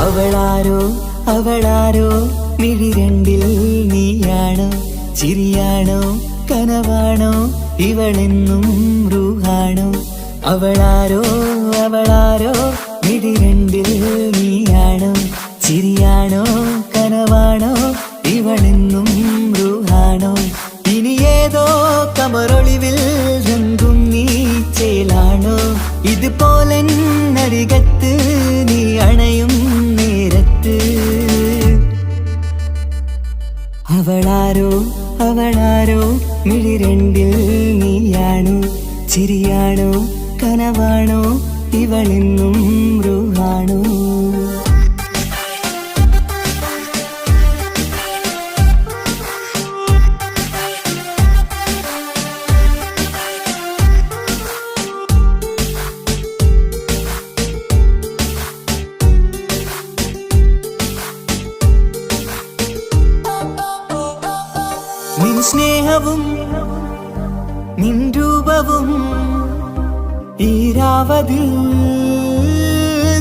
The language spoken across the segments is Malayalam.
അവളാരോ അവളാരോ മിഴിരണ്ടിൽ നീയാണോ ചിരിയാണോ കനവാണോ ഇവളെന്നും റൂഹാണോ അവളാരോ അവളാരോ മിഴിരണ്ടിൽ നീയാണോ ചിരിയാണോ കനവാണോ ഇവളെന്നും റൂഹാണോ ഇനി ഏതോ കമറൊളിവിൽ രംഗും നീ ചേലാണോ ഇതുപോലെ നരികത്ത് നീ അണയും നേരത്ത് അവളാരോ അവളാരോ മിഴിരണ്ടിൽ നീയാണോ ചിരിയാണോ കനവാണോ ഇവളെന്നും റൂഹാണോ നിൻ സ്നേഹവും നിൻ രൂപവും ഈരാവതിൽ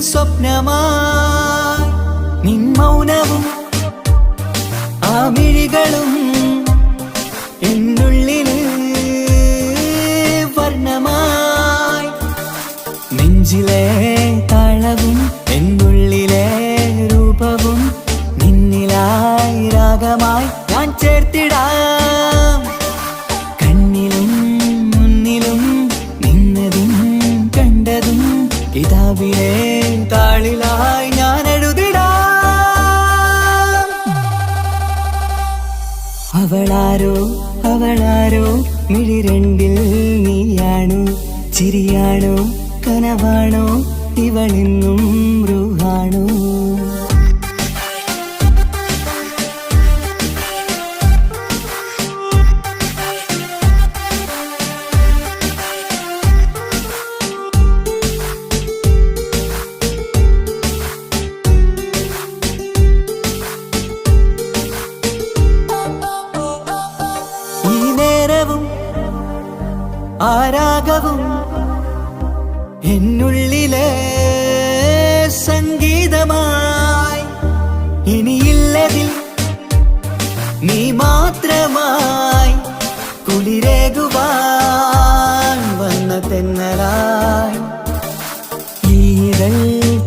സ്വപ്നമായി നിൻ മൗനവും ആ മിഴികളും എന്നുള്ളിൽ വർണ്ണമായി നെഞ്ചിലെ താളവും എന്നുള്ളിലെ രൂപവും നിന്നിലായി രാഗമായി ഞാൻ ചേർത്തിടാം കണ്ണിലും മുന്നിലും നിന്നതും കണ്ടതും കിതാബിലെ താളിലായി ഞാൻ എഴുതിടാം അവളാരോ അവളാരോ മിഴിരണ്ടിൽ നീയാണോ ചിരിയാണോ കനവാണോ ഇവളെന്നും റൂഹാണോ ആരാഗവും എന്നുള്ളിലെ സംഗീതമായി ഇനിയില്ലതിൽ നീ മാത്രമായി കുളിരേകുവാൻ വന്ന തെന്നലായി ഈതൾ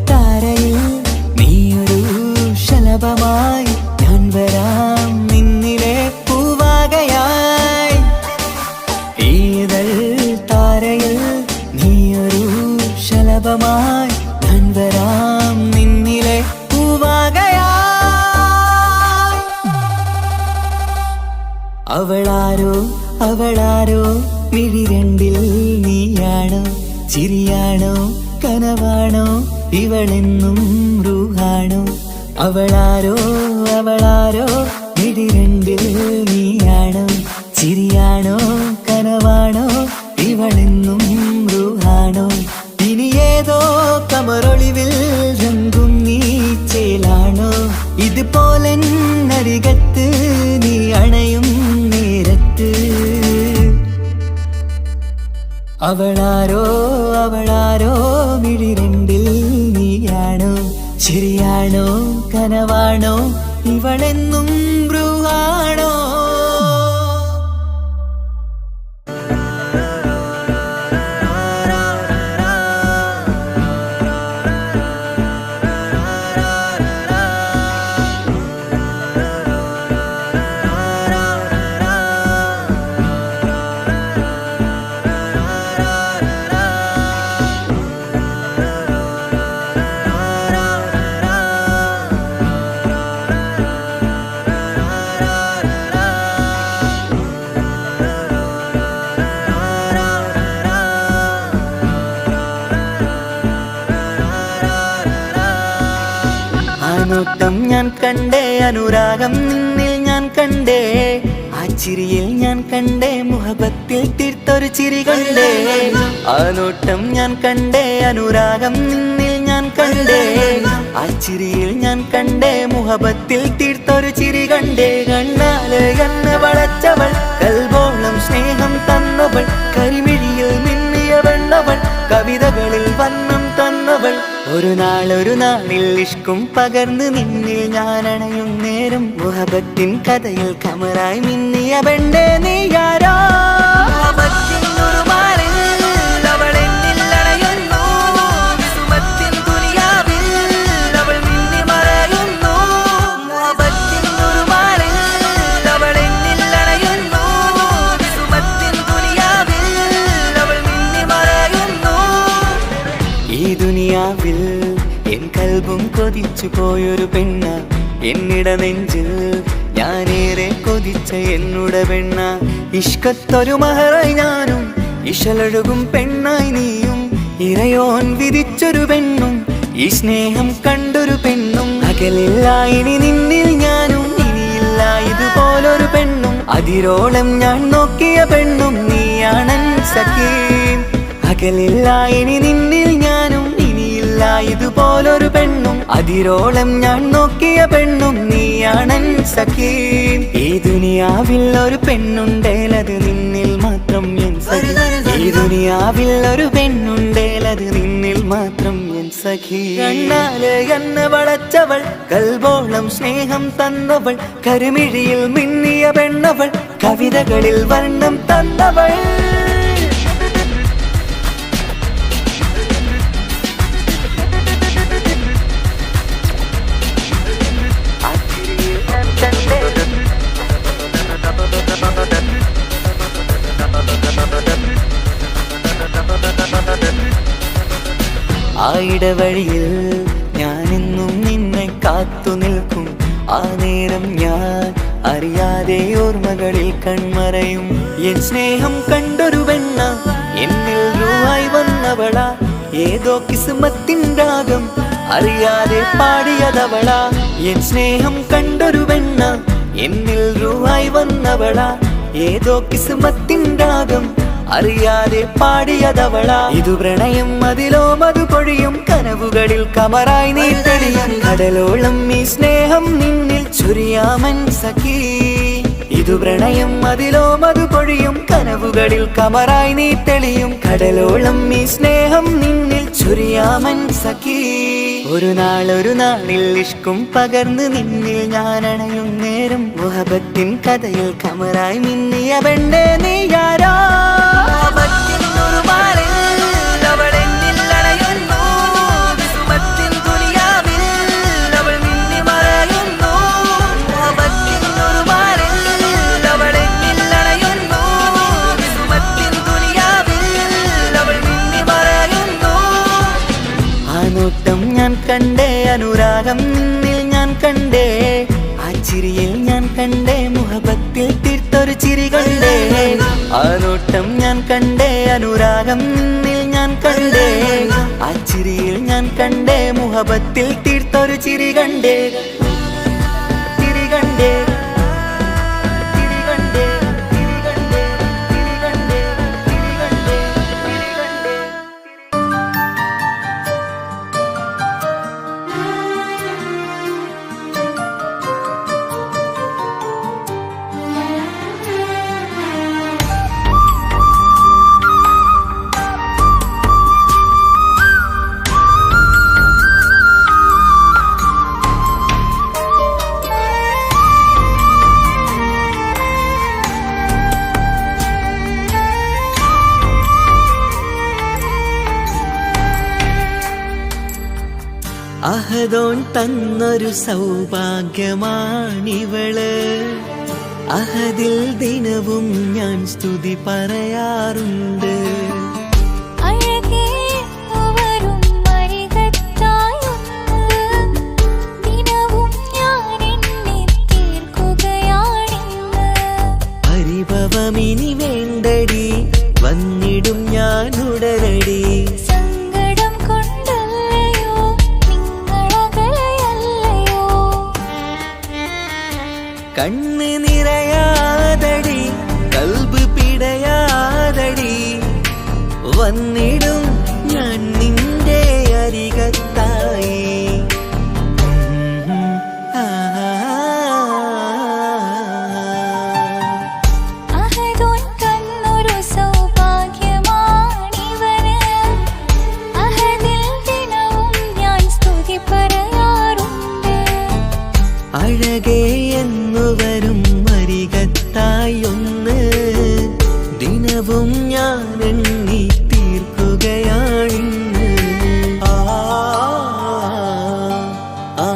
താരയിൽ നീയൊരു ശലഭമായി ഞാൻ വരാം നിന്നിലെ പൂവാകയായി ഈതൾ താരയിൽ നീയൊരു ശലഭമായി ഞാൻ വരാം നിന്നിലെ പൂവാകയായി അവളാരോ അവളാരോ മിഴിരണ്ടിൽ നീയാണോ ചിരിയാണോ കനവാണോ ഇവളെന്നും റൂഹാണോ അവളാരോ അവളാരോ മിഴിരണ്ടിൽ നീയാണോ ചിരിയാണോ കനവാണോ ഇവളെന്നും റൂഹാണോ ഇനി ഏതോ കമറൊളിവിൽ രംഗും നീ ചേലാണോ ഇതുപോലെ നരികത്ത് നീ അണയും നേരത്ത് അവളാരോ അവളാരോ മിഴിരണ്ടിൽ നീയാണോ ചിരിയാണോ കനവാണോ ഇവളെന്നും റൂഹാണോ നോട്ടം ഞാൻ കണ്ടേ അനുരാഗം നിന്നിൽ ഞാൻ കണ്ടേ ആ ചിരിയിൽ ഞാൻ കണ്ടേ മുഹബത്തിൽ തീർത്തൊരു ചിരി കണ്ടേ ആ നോട്ടം ഞാൻ കണ്ടേ അനുരാഗം നിന്നിൽ ഞാൻ കണ്ടേ ആ ചിരിയിൽ ഞാൻ കണ്ടേ മുഹബത്തിൽ തീർത്തൊരു ചിരി കണ്ടേ കണ്ണാല് എന്നെ വളച്ചവൾ കൽബോളം സ്നേഹം തന്നവൾ കരിമിഴിയിൽ മിന്നിയ വെണ്ണവൾ കവിതകളിൽ വന്നം തന്നവൾ വന്നവൾ. ഒരു നാളിൽ ഇഷ്കും പകർന്ന് നിന്നിൽ ഞാൻ അണയും നേരം മുഹബത്തിൻ കഥയിൽ കമറായി മിന്നിയ പെണ്ണേ നീയാരോ. എൻ കൽബും കൊതിച്ചു പോയൊരു പെണ്ണ എന്നിട നെഞ്ചിൽ ഞാനേറെ കൊതിച്ച എന്നുട പെണ്ണ. ഇഷ്കത്തൊരു മഹറായി ഞാനും ഇശലൊഴുകും പെണ്ണായി നീയും ഇറയോൻ വിധിച്ചൊരു പെണ്ണും ഈ സ്നേഹം കണ്ടൊരു പെണ്ണും. അകലില്ല ഇനി നിന്നിൽ ഞാനും ഇനിയില്ല ഇതുപോലൊരു പെണ്ണും. അതിരോളം ഞാൻ നോക്കിയ പെണ്ണും നീയാണൻ സഖീ. അകലില്ല ഇനി നിന്നിൽ ഞാനും ഇതുപോലൊരു പെണ്ണും. അതിരോളം ഞാൻ നോക്കിയ പെണ്ണും നീയാണൻ സഖീ. ഈ ദുനിയാവിൽ ഒരു പെണ്ണുണ്ടേലത് നിന്നിൽ മാത്രം എൻ സഖി. ഈ ദുനിയാവിൽ ഒരു പെണ്ണുണ്ടേലത് നിന്നിൽ മാത്രം എൻ സഖി. കണ്ണാലെ എന്നെ വളച്ചവൾ കൽബോളം സ്നേഹം തന്നവൾ കരുമിഴിയിൽ മിന്നിയ പെണ്ണവൾ കവിതകളിൽ വർണ്ണം തന്നവൾ. ആയിടവഴിയിൽ ഞാനെന്നും നിന്നെ കാത്തു നിൽക്കും. ആ നേരം ഞാൻ അറിയാതെ ഓർമ്മകളിൽ കൺമറയും. എൻ സ്നേഹം കണ്ടൊരു പെണ്ണ എന്നിൽ രൂപായി വന്നവളാ. ഏതോ കിസ്മത്തിൻ രാഗം അറിയാതെ പാടിയതവളാ. എൻ സ്നേഹം കണ്ടൊരു പെണ്ണ എന്നിൽ രൂപായി വന്നവളാ. ഏതോ കിസ്മത്തിൻ രാഗം അറിയാതെ പാടിയതവളാ. ഇതു പ്രണയം അതിലോ മധു പൊഴിയും കനവുകളിൽ കമറായി നീ തെളിയും. കടലോളം ഈ സ്നേഹം നിന്നിൽ ചൊരിയാമൻ സഖീ. ഇതു പ്രണയം അതിലോ മധു പൊഴിയും കനവുകളിൽ കമറായി നീ തെളിയും. കടലോളം ഈ സ്നേഹം നിന്നിൽ ചൊരിയാമൻ സഖീ. ഒരു നാളിൽ ഇഷ്കും പകർന്ന് നിന്നിൽ ഞാൻ അണയും നേരം മുഹബത്തിൻ കഥയിൽ കമറായി മിന്നിയ പെണ്ണേ നീയാരോ. ഞാൻ കണ്ടേ അനുരാഗം നിന്നിൽ ഞാൻ കണ്ടേ. ആ ചിരിയിൽ ഞാൻ കണ്ടേ മുഹബത്തിൽ തീർത്തൊരു ചിരി കണ്ടേ. ആ നോട്ടം ഞാൻ കണ്ടേ അനുരാഗം നിന്നിൽ ഞാൻ കണ്ടേ. ആ ചിരിയിൽ ഞാൻ കണ്ടേ മുഹബത്തിൽ തീർത്തൊരു ചിരി കണ്ടേ. ചിരി കണ്ടേ. അഹദോൻ തന്നൊരു സൗഭാഗ്യമാണിവള്. അഹദിൽ ദിനവും ഞാൻ സ്തുതി പറയാറുണ്ട്. പരിഭവമിനി വേണ്ടടി വന്നിടും ഞാൻ ഉടനടി. കണ്ണ് നിറയാതടി കൽബ് പിടയാതടി വന്നിടും ഞാൻ നിന്റെ അരികത്തായി. സൗഭാഗ്യമാണിവന്. അഹദിൽ ദിനവും അഴകേ എന്നു വരും വരികത്തായി ഒന്ന് ദിനവും ഞാൻ എണ്ണി തീർക്കുകയാണിന്ന്. ആ ആ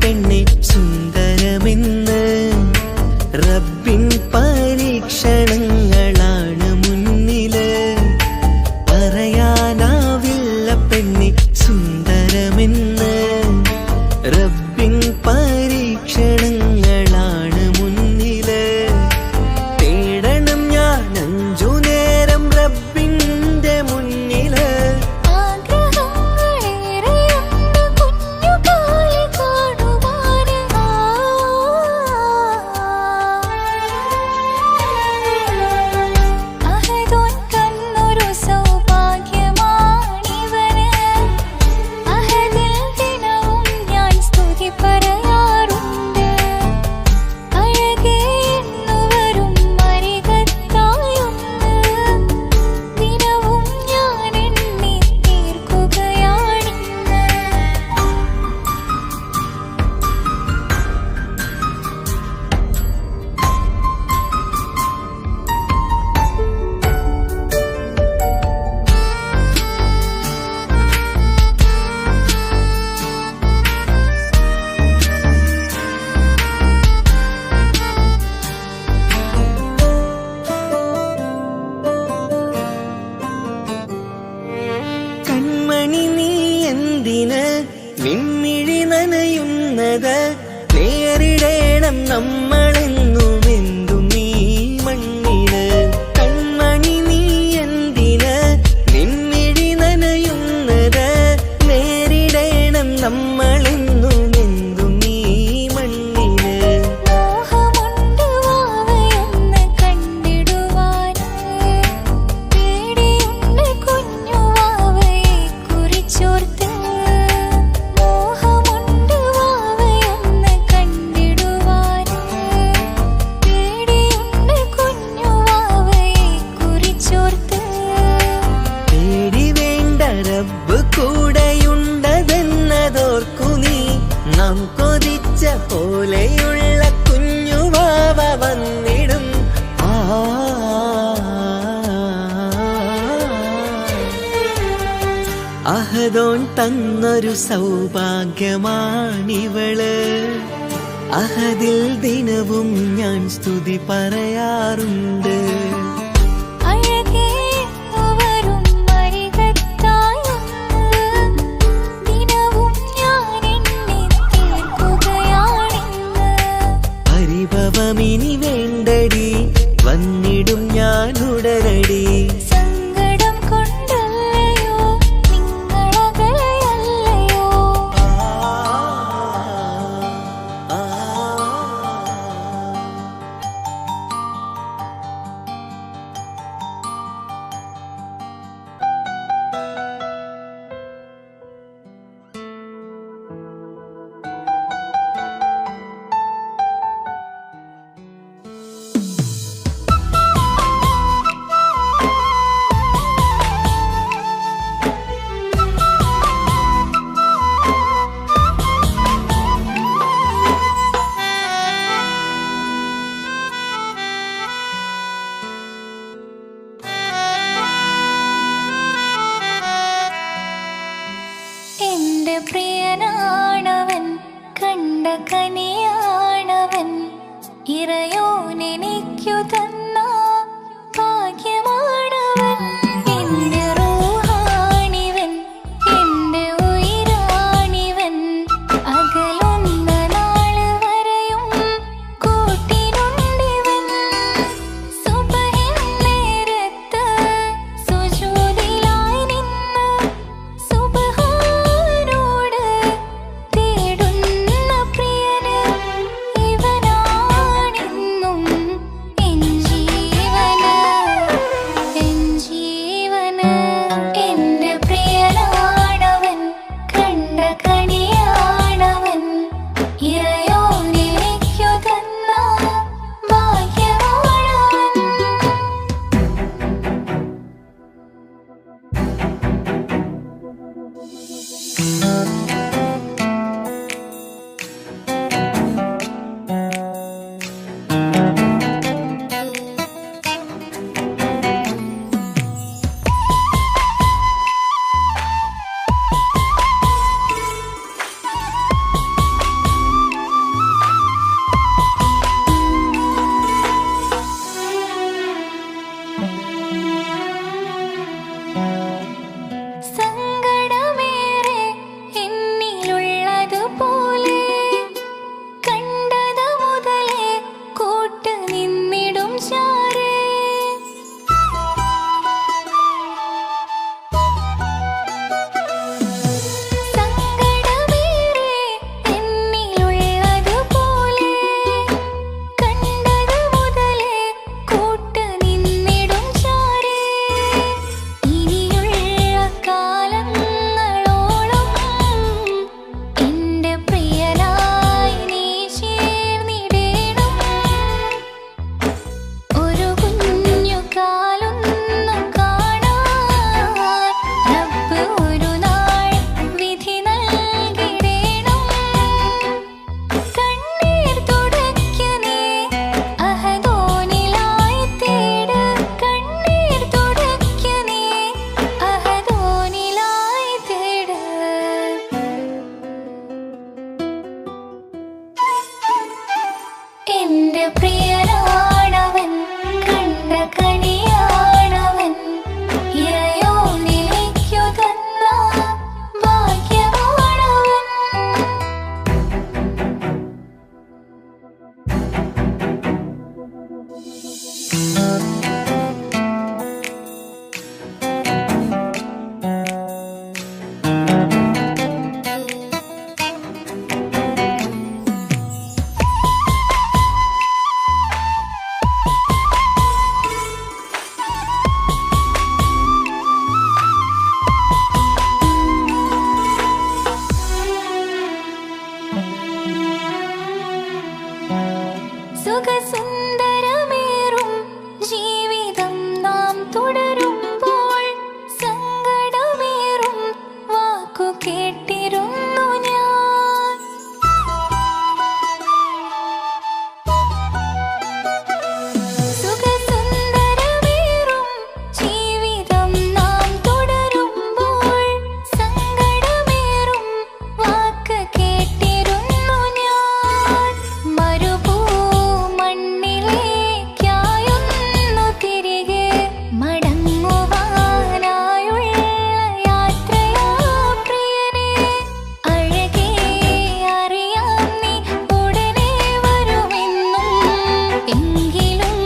പെണ്ണെ സുന്ദരമെന്ന് റബ്ബിൻ പരീക്ഷണങ്ങളാണ് മുന്നില്. പറയാനാവില്ല പെണ്ണെ സുന്ദരമെന്ന് റബ്ബിൻ പരീക്ഷണങ്ങളാണ് മുന്നില്. തേടണം ഞാൻ 5 നേരം റബ്ബിന്റെ മുന്നില്. നിൻമിഴി നനയുന്നത് നേരിടേണം നമ്മളെന്നും എന്തും നീ മണ്ണില്. കൺമണി നീ എന്തിന് നിൻമിഴി നനയുന്നത് നേരിടേണം നമ്മളെന്നും എന്തും നീ മണ്ണില്. കൂടെയുണ്ടതെന്നതോർക്കു നീ നാം കൊതിച്ച പോലെയുള്ള കുഞ്ഞുവാവ വന്നിടും. അഹദോൻ തന്നൊരു സൗഭാഗ്യമാണിവള്. അഹദിൽ ദിനവും ഞാൻ സ്തുതി പറയാറുണ്ട്. പരിഭവമിനി വേണ്ടടി വന്നിടും ഞാൻ ഉടനടി. സങ്കടം കൊണ്ടല്ലയോ നിങ്ങളകലയല്ലയോ. പ്രിയനാണവൻ കണ്ട കനിയാണവൻ ഇറയോനെനിക്കു തന്ന ഭാഗ്യമാണവൻ. സങ്കടമേറെ എന്നിലുള്ളതുപോലെ കണ്ടത് മുതലേ കൂട്ട് നിന്നിടും ചാരേ. സങ്കടമേറെ എന്നിലുള്ളതുപോലെ കണ്ടത് മുതലേ കൂട്ട് നിന്നിടും ചാരേ. ഇനിയുള്ള കാലങ്ങളോളം എൻ്റെ പ്രിയനായി നീ ചേർന്നിടേണം. ഒരു കുഞ്ഞു കാലൊന്നു കാണാൻ റബ്ബ് ഒരു നാൾ വിധി നൽകിടേണം. കണ്ണീർ തുടയ്ക്കനേ അഹദോനിലായി തേട്. കണ്ണീർ തുടയ്ക്കനേ അഹദോനിലായി തേട്. എൻ്റെ പ്രിയനാണവൻ, കണ്ട കനിയാണവൻ, ഇറയോനിലേക്കു തന്ന ഭാഗ്യമാണവൻ. സുഖസുന്ദരമേറും ജീവിതം നാം തുടരുമ്പോൾ സങ്കടമേറും വാക്കു കേട്ടിരുന്നു ഞാൻ. സുഖസുന്ദരമേറും ജീവിതം നാം തുടരുമ്പോൾ സങ്കടമേറും വാക്ക് കേട്ടിരുന്നു ഞാൻ. മരുഭൂമണ്ണിലേക്കായൊന്നു തിരികെ മടങ്ങുവാനായുള്ള യാത്രയാ പ്രിയനേ. അഴകേ അറിയാം നീ ഉടനെ വരുമെന്നും. എങ്കിലും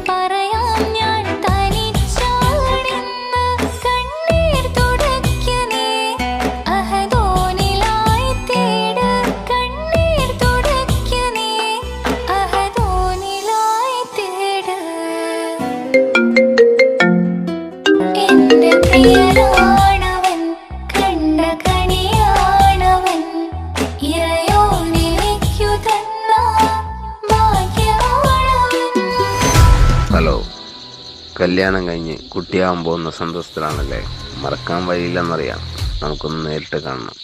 പറയാം ഞാൻ തനിച്ചാണെന്ന്. കണ്ണീർ തുടയ്ക്കനേ അഹദോനിലായി തേട്. കണ്ണീർ തുടയ്ക്കനേ അഹദോനിലായി തേട്. എൻ്റെ പ്രിയനാണവൻ, കണ്ട കനിയാണവൻ, ഇറയോനിലേക്കു തന്ന ഭാഗ്യമാണവൻ. ഹലോ, കല്യാണം കഴിഞ്ഞ് കുട്ടിയാവാൻ പോകുന്ന സന്തോഷത്തിലാണല്ലേ? മറക്കാൻ വഴിയില്ലെന്നറിയാം. നമുക്കൊന്ന് നേരിട്ട് കാണണം.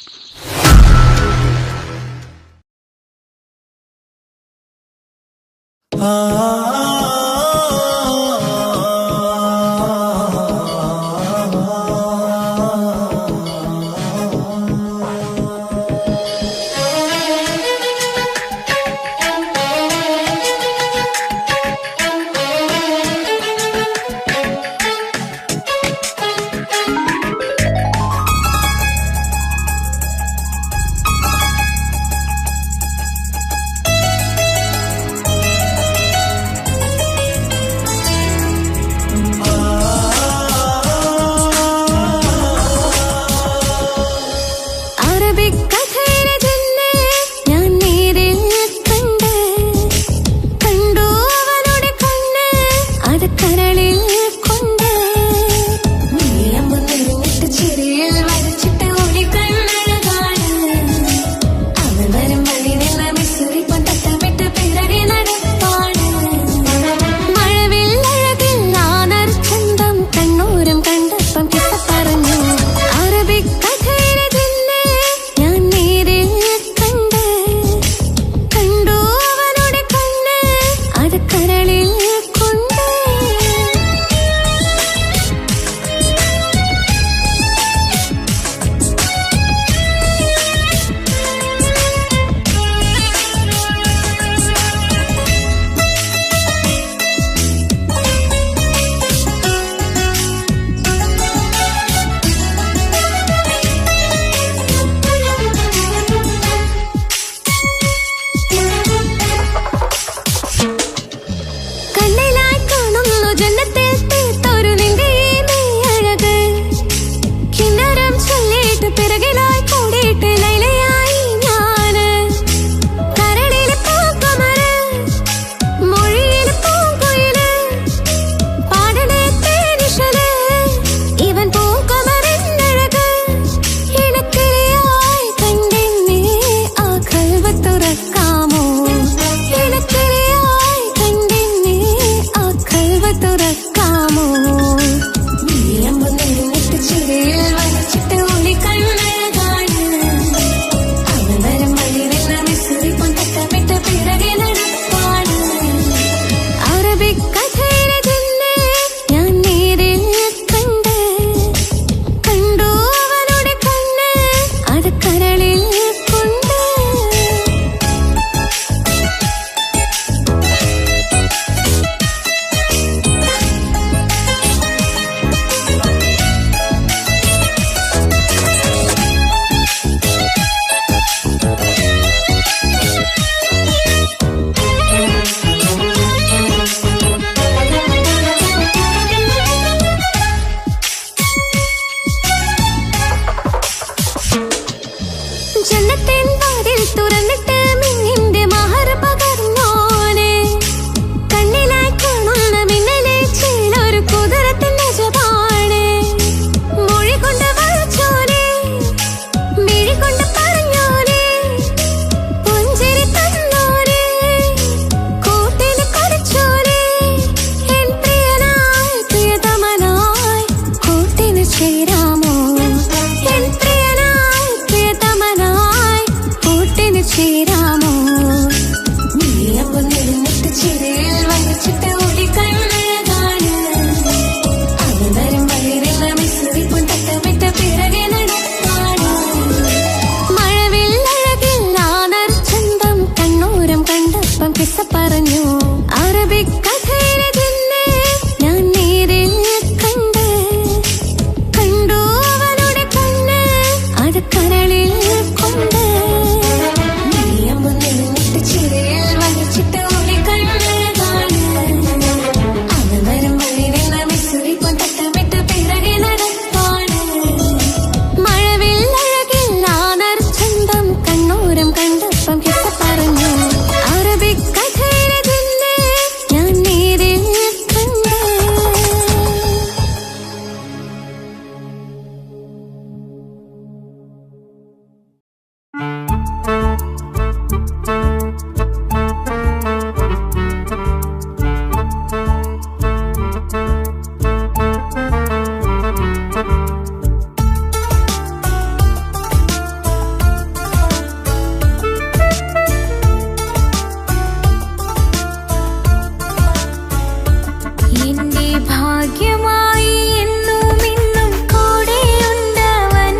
എന്റെ ഭാഗ്യമായി എന്നും ഇന്നും കൂടെയുണ്ടവൻ.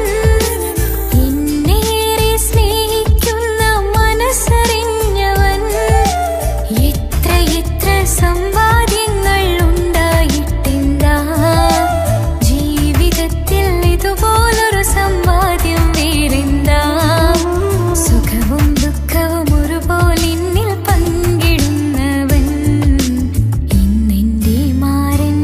എന്നേറെ സ്നേഹിക്കുന്ന മനസ്സറിഞ്ഞവൻ. എത്ര എത്ര സമ്പാദ്യങ്ങൾ ഉണ്ടായിട്ടെന്താ, ജീവിതത്തിൽ ഇതുപോലൊരു സമ്പാദ്യം വേറെന്താ. സുഖവും ദുഃഖവും ഒരുപോലെ എന്നിൽ പങ്കിടുന്നവൻ ഇന്നെന്റെ മാരൻ.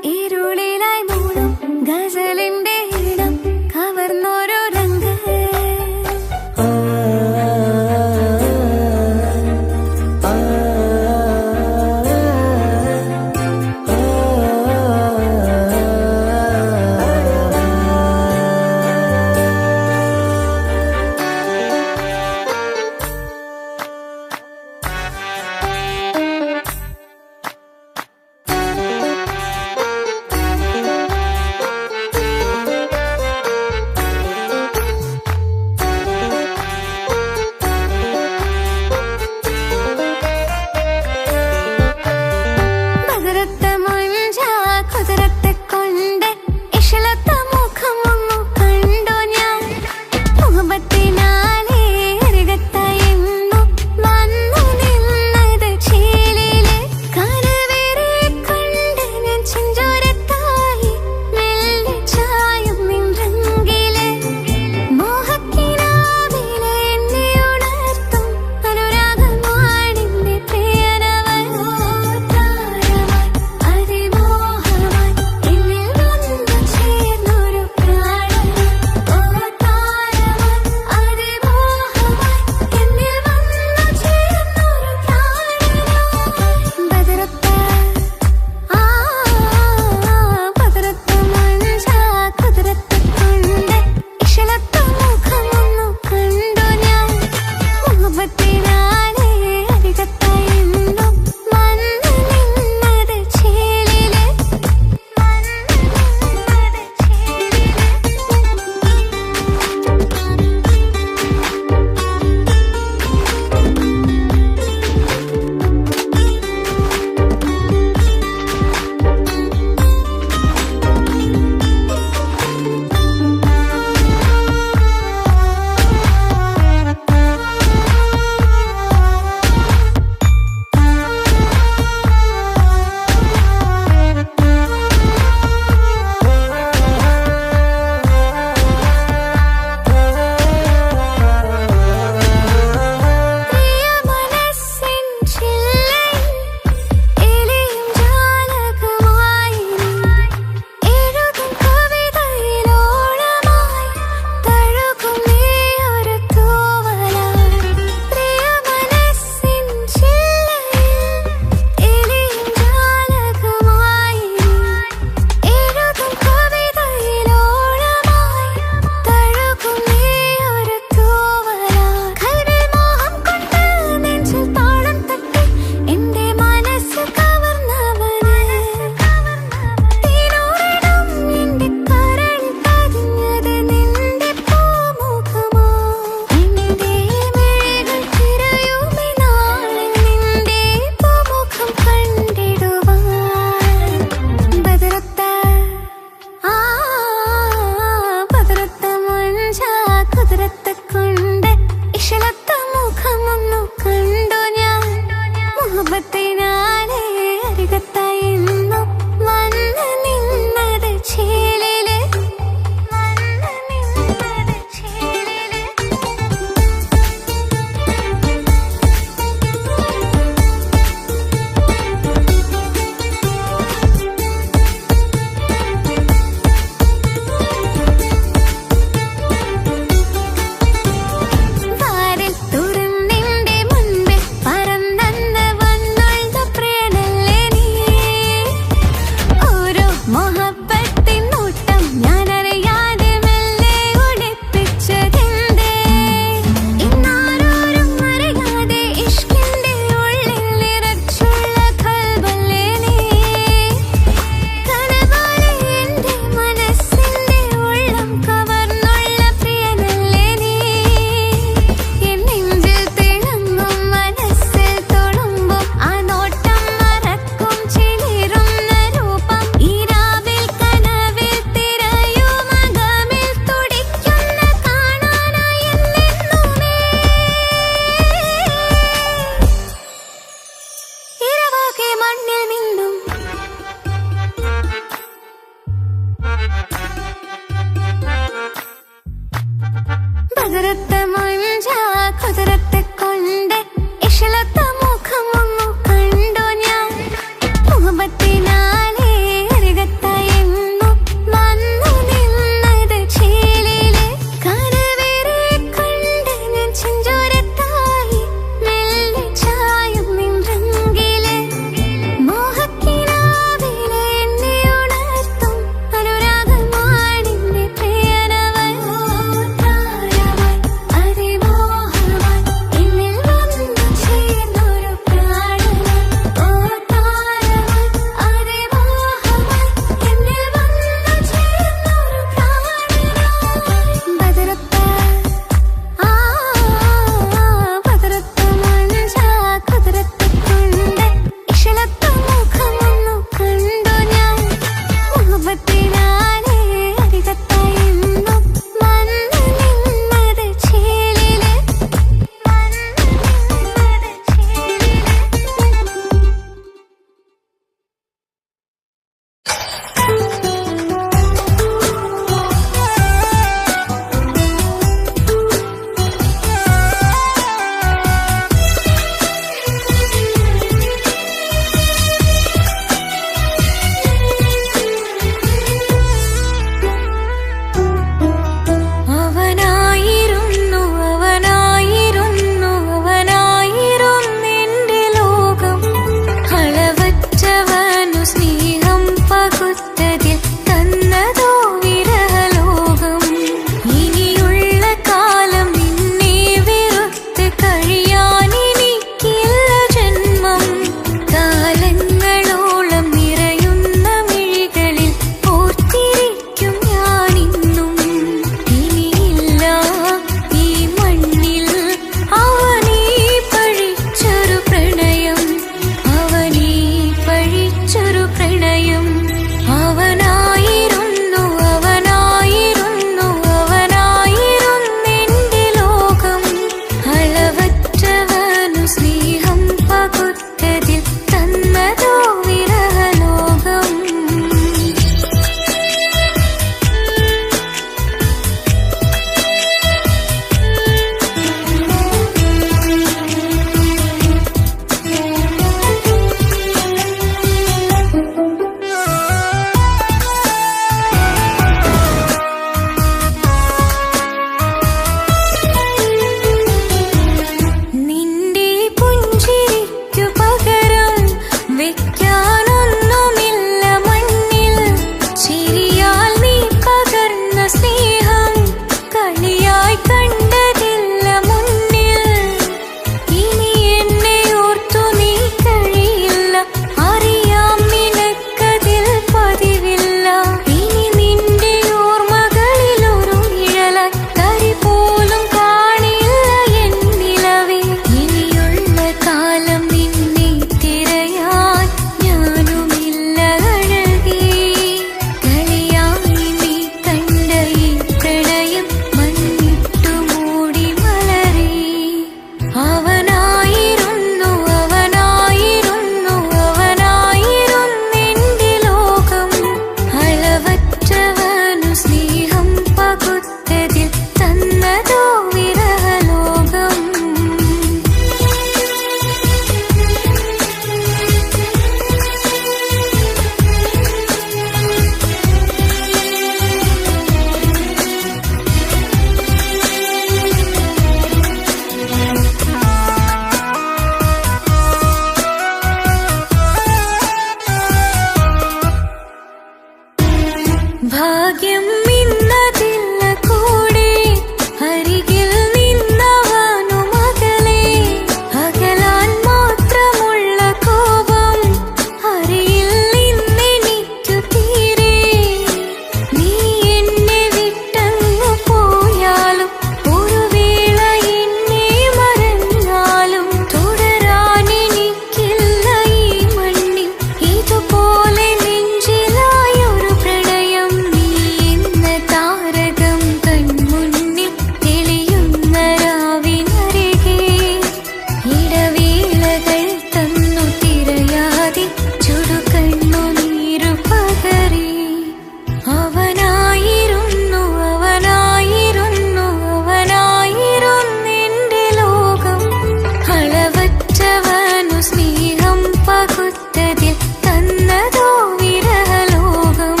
പകുത്തതിൽ തന്നതോ വിരഹലോകം.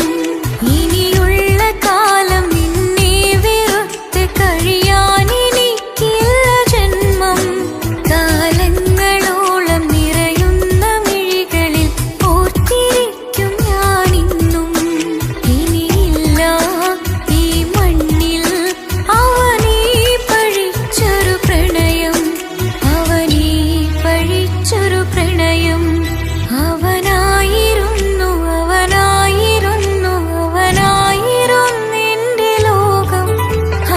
ഇനിയുള്ള കാലം നിന്നെ വെറുത്ത് കഴിയാനെനിക്കില്ല ജന്മം. കാലങ്ങളോളം നിറയുന്ന മിഴികളിൽ ഓർത്തിരിക്കും ഞാനിന്നും. ഇനിയില്ല ഈ മണ്ണിൽ അവനീ പഴിച്ചൊരു പ്രണയം, അവനീ പഴിച്ചൊരു പ്രണയം. അവനായിരുന്നു അവനായിരുന്നു അവനായിരുന്നെന്റെ ലോകം.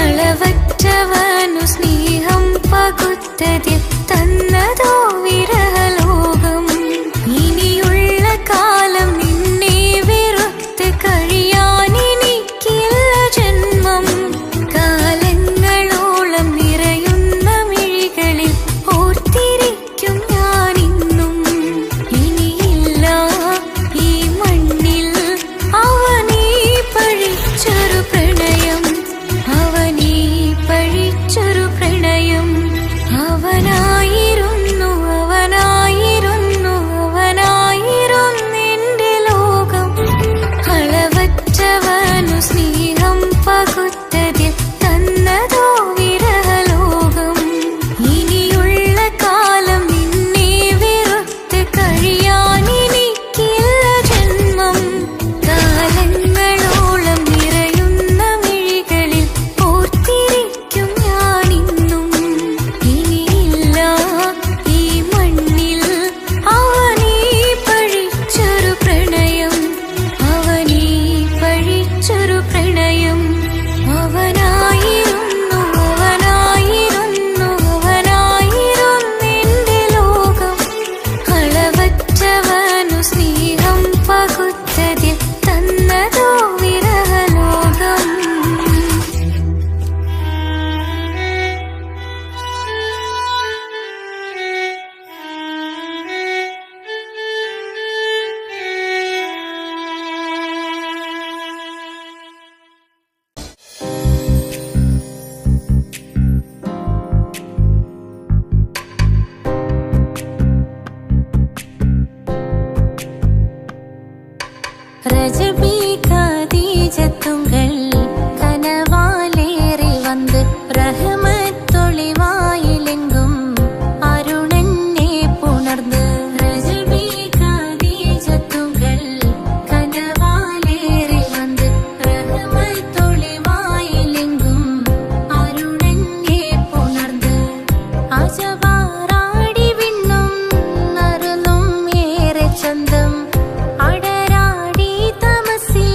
അളവറ്റവനു സ്നേഹം പകുത്തതിൽ തന്നതോ വിരഹലോകം. ഇനിയുള്ള കാലം നിന്നെ വെറുത്ത് കഴിയാനെനിക്കില്ല ജന്മം. കാലങ്ങളോളം നിറയുന്ന മിഴികളിൽ ഓർത്തിരിക്കും ഞാനിന്നും. ഇനിയില്ല ഈ മണ്ണിൽ അവനീ പഴിച്ചൊരു പ്രണയം, അവനീ പഴിച്ചൊരു പ്രണയം. അവനായിരുന്നു അവനായിരുന്നു അവനായിരുന്നെന്റെ ലോകം. അളവറ്റവനു സ്നേഹം പകുത്തതിൽ തന്നതോ വിരഹലോകം. ഇനിയുള്ള കാലം നിന്നെ വെറുത്ത് കഴിയാനെനിക്കില്ല ജന്മം. കാലങ്ങളോളം നിറയുന്ന മിഴികളിൽ ഓർത്തിരിക്കും ഞാനിന്നും. ഇനിയില്ല ഈ മണ്ണിൽ അവനീ പഴിച്ചൊരു പ്രണയം, അവനീ പഴിച്ചൊരു പ്രണയം. അവനായിരുന്നു അവനായിരുന്നു അവനായിരുന്നെന്റെ ലോകം. അളവറ്റവനു സ്നേഹം പകുത്തതിൽ തന്നതോ വിരഹലോകം. ரஜபி கதீஜத்துங்கள் கனவாலேறி வந்து ரஹமத்தொளிவாயிலெங்கும் அருணன்னே புணர்ந்து. ரஜபி கதீஜத்துங்கள் கனவாலேறி வந்து ரஹமத்தொளிவாயிலெங்கும் அருணன்னே புணர்ந்து. അജവാറാടി വിണ്ണും നറുന്നും ഏറെ ചന്തം അടരാടി തമസിൽ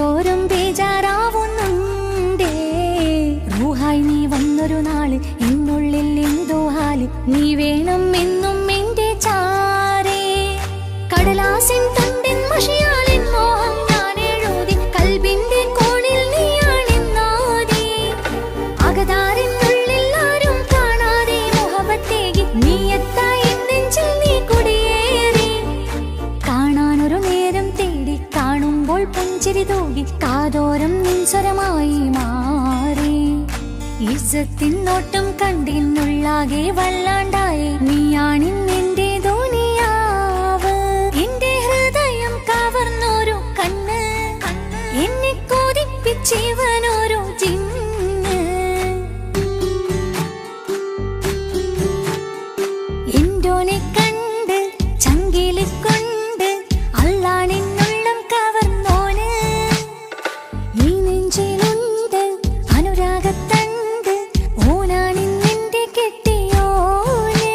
തോറും ബേജാറാവുന്നുണ്ടേ. റൂഹായി നീ വന്നൊരു നാള് എന്നുള്ളിൽ എന്തോ ഹാല്. നീ വേണം എന്നും എന്റെ ചാരേ. കടലാസിൻ തണ്ടിൻ മഷിയാലിൻ മോഹം ഞാൻ എഴുതി. കൽബിന്റെ കോണിൽ നീയാണെന്നാതി. അകതാരിനുള്ളിൽ ആരും കാണാതെ മുഹബത്തേകി നീ എത്തായി നെഞ്ചിൽ നീ കുടിയേറി. കാണാനൊരു നേരം തേടി കാണുമ്പോൾ പുഞ്ചിരി തൂകി കാതോരം നിൻസ്വരമായി മാറി. ഇസ്സത്തിൻ നോട്ടം കണ്ടിന്നുള്ളാകെ വല്ലാണ്ടായി. നീയാണിന്നെന്റെ ദുനിയാവ്. എന്റെ ഹൃദയം കവർന്നോരു കണ്ണ്, എന്നെ കൊതിപ്പിച്ചിവനോരു ജിന്ന്. എന്തോനെ കണ്ട് ചങ്കില് കൊണ്ട് അല്ലാണെന്നുള്ളം കവർന്നോന്. ഈ നെഞ്ചിലുണ്ട് അനുരാഗത്തണ്ട്. ഓനാണിന്നെന്റെ കെട്ടിയോന്.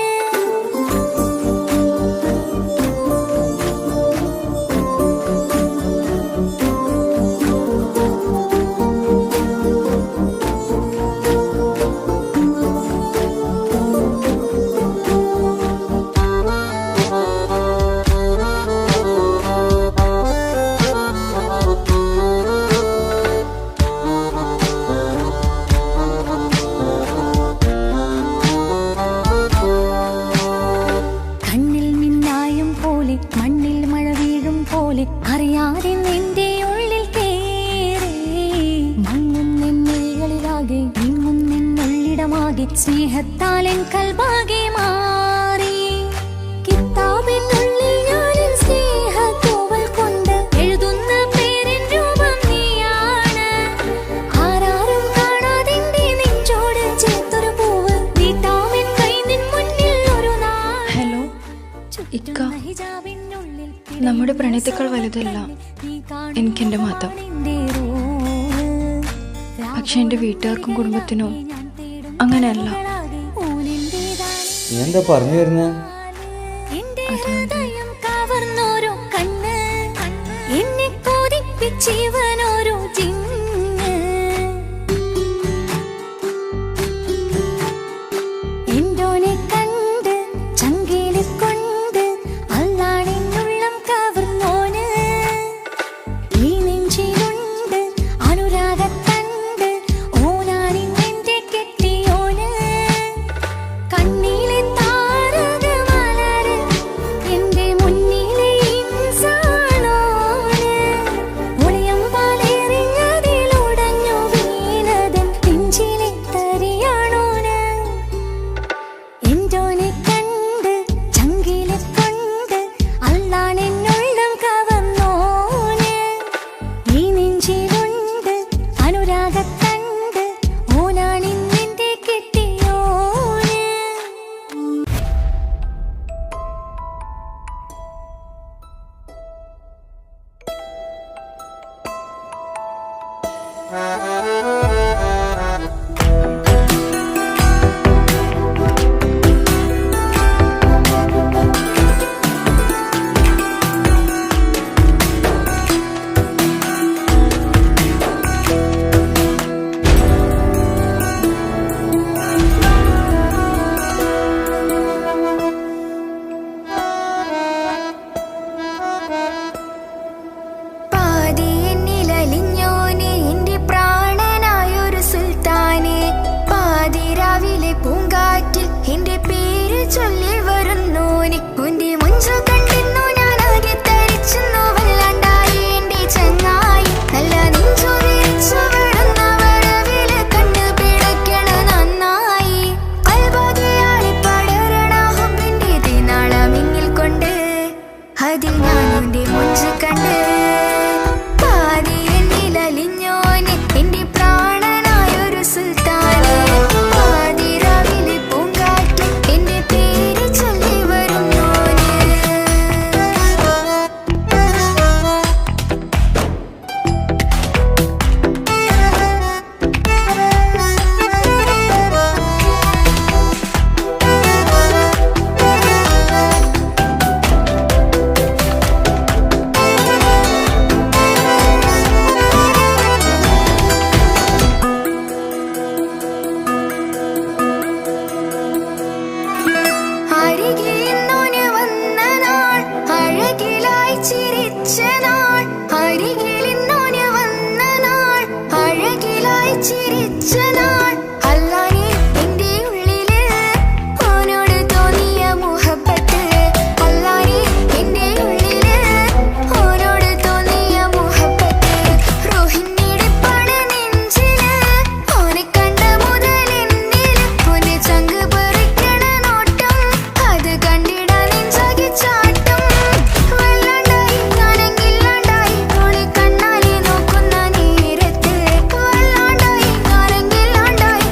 കണ്ണിൽ മിന്നായം പോലെ മണ്ണിൽ മഴ വീഴും പോലെ അറിയാതെ നിന്റെ ഉള്ളിൽ കേറി. മങ്ങുന്നെന്നുള്ളിലാകെ നിങ്ങുന്നെന്നുള്ളിടമാകെ സ്നേഹത്താലെൻ കൽബാകെ മാറി. കിതാബിനുള്ളിൽ ഞാനെൻ സ്നേഹത്തൂവൽ കൊണ്ട് എഴുതുന്ന പേരിൻ രൂപം നീയാണ്. ആരാരും കാണാതെന്റെ നെഞ്ചോട് ചേർത്തൊരു പൂവ് നീട്ടാമെൻ കൈ നിൻ മുന്നിൽ ഒരു നാൾ. ഹലോ ഇക്ക, നമ്മുടെ പ്രണയത്തേക്കാൾ വലുതല്ല എനിക്കെന്റെ മതം. പക്ഷെ എൻ്റെ വീട്ടുകാർക്കും കുടുംബത്തിനും അങ്ങനെയല്ല. നീ എന്താ പറഞ്ഞു വരുന്നത്? കവർന്നോരോ കണ്ണ്, എന്നെ കൊതിപ്പിച്ചിവനോരോ ജിന്ന്. എന്തോനെ കണ്ട് ചങ്കില് കൊണ്ട് അല്ലാണെന്നുള്ളം കവർന്നോന്. ഈ നെഞ്ചിലുണ്ട് അനുരാഗത്തണ്ട്. ഓനാണിന്നെന്റെ കെട്ടിയോന്. കണ്ണിലെ താരകമലര് എന്റെ മുന്നിലെ ഇൻസാണോന്. ഒളിയം പാലെറിഞ്ഞതിലുടഞ്ഞു വീണതൻ നെഞ്ചിലെ തരിയാണോന്. എന്തോനെ കണ്ട് ചങ്കില് കൊണ്ട് അല്ലാണെന്നുള്ളം കവർന്നോന്. ഈ നെഞ്ചിലുണ്ട് അനുരാഗത്തണ്ട്. ഓനാണിന്നെന്റെ കെട്ടിയോന്. പാതിയെന്നിലലിഞ്ഞോനെ എന്റെ പ്രാണനായൊരു സുൽത്താനെ. പാതിരാവിലെ പൂങ്കാറ്റിൽ എന്റെ പേര് ചൊല്ലി വരുന്നോനെ. ഉന്റെ മുഞ്ചു കണ്ടെന്നു ഞാനാകെ തരിച്ചെന്നു വല്ലാണ്ടായി എന്റെ ചങ്ങായി. നല്ല നെഞ്ചു വിരിച്ചു വിടുന്ന വരവില് കണ്ണ് പിടയ്ക്കണ നന്നായി. കൽബാകെയാളി പടരണ ഹുബിന്റെ തീനാളമിങ്ങിൽ കൊണ്ട് അതിൽ ഞാനുന്റെ മുഞ്ചു കണ്ട്. പാതിയെന്നിലലിഞ്ഞോനെ എന്റെ പ്രാണനായൊരു സുൽത്താനെ. പാതിരാവിലെ പൂങ്കാറ്റിൽ എന്റെ പേര് ചിരിച്ച നാൾ അല്ലാനെ എന്റെ ഉള്ളില് ഓനോട് തോന്നിയ മുഹബത്ത് അല്ലാനെ എന്റെ ഉള്ളില് ഓനോട് തോന്നിയ മുഹബത്ത് റോഹിണിടിപ്പാണ് നെഞ്ചില് ഓനെ കണ്ട മുതൽ എന്നില് ഓനെ ചങ്ക് പറിക്കണ നോട്ടം അത് കണ്ടിടാൻ നെഞ്ചാകെ ചാട്ടം വല്ലാണ്ടായി ഞാനെങ്കില്ലാണ്ടായി ഓളെ കണ്ണാലെ നോക്കുന്ന നേരത്ത് വല്ലാണ്ടായി ഞാനെങ്കില്ലാണ്ടായി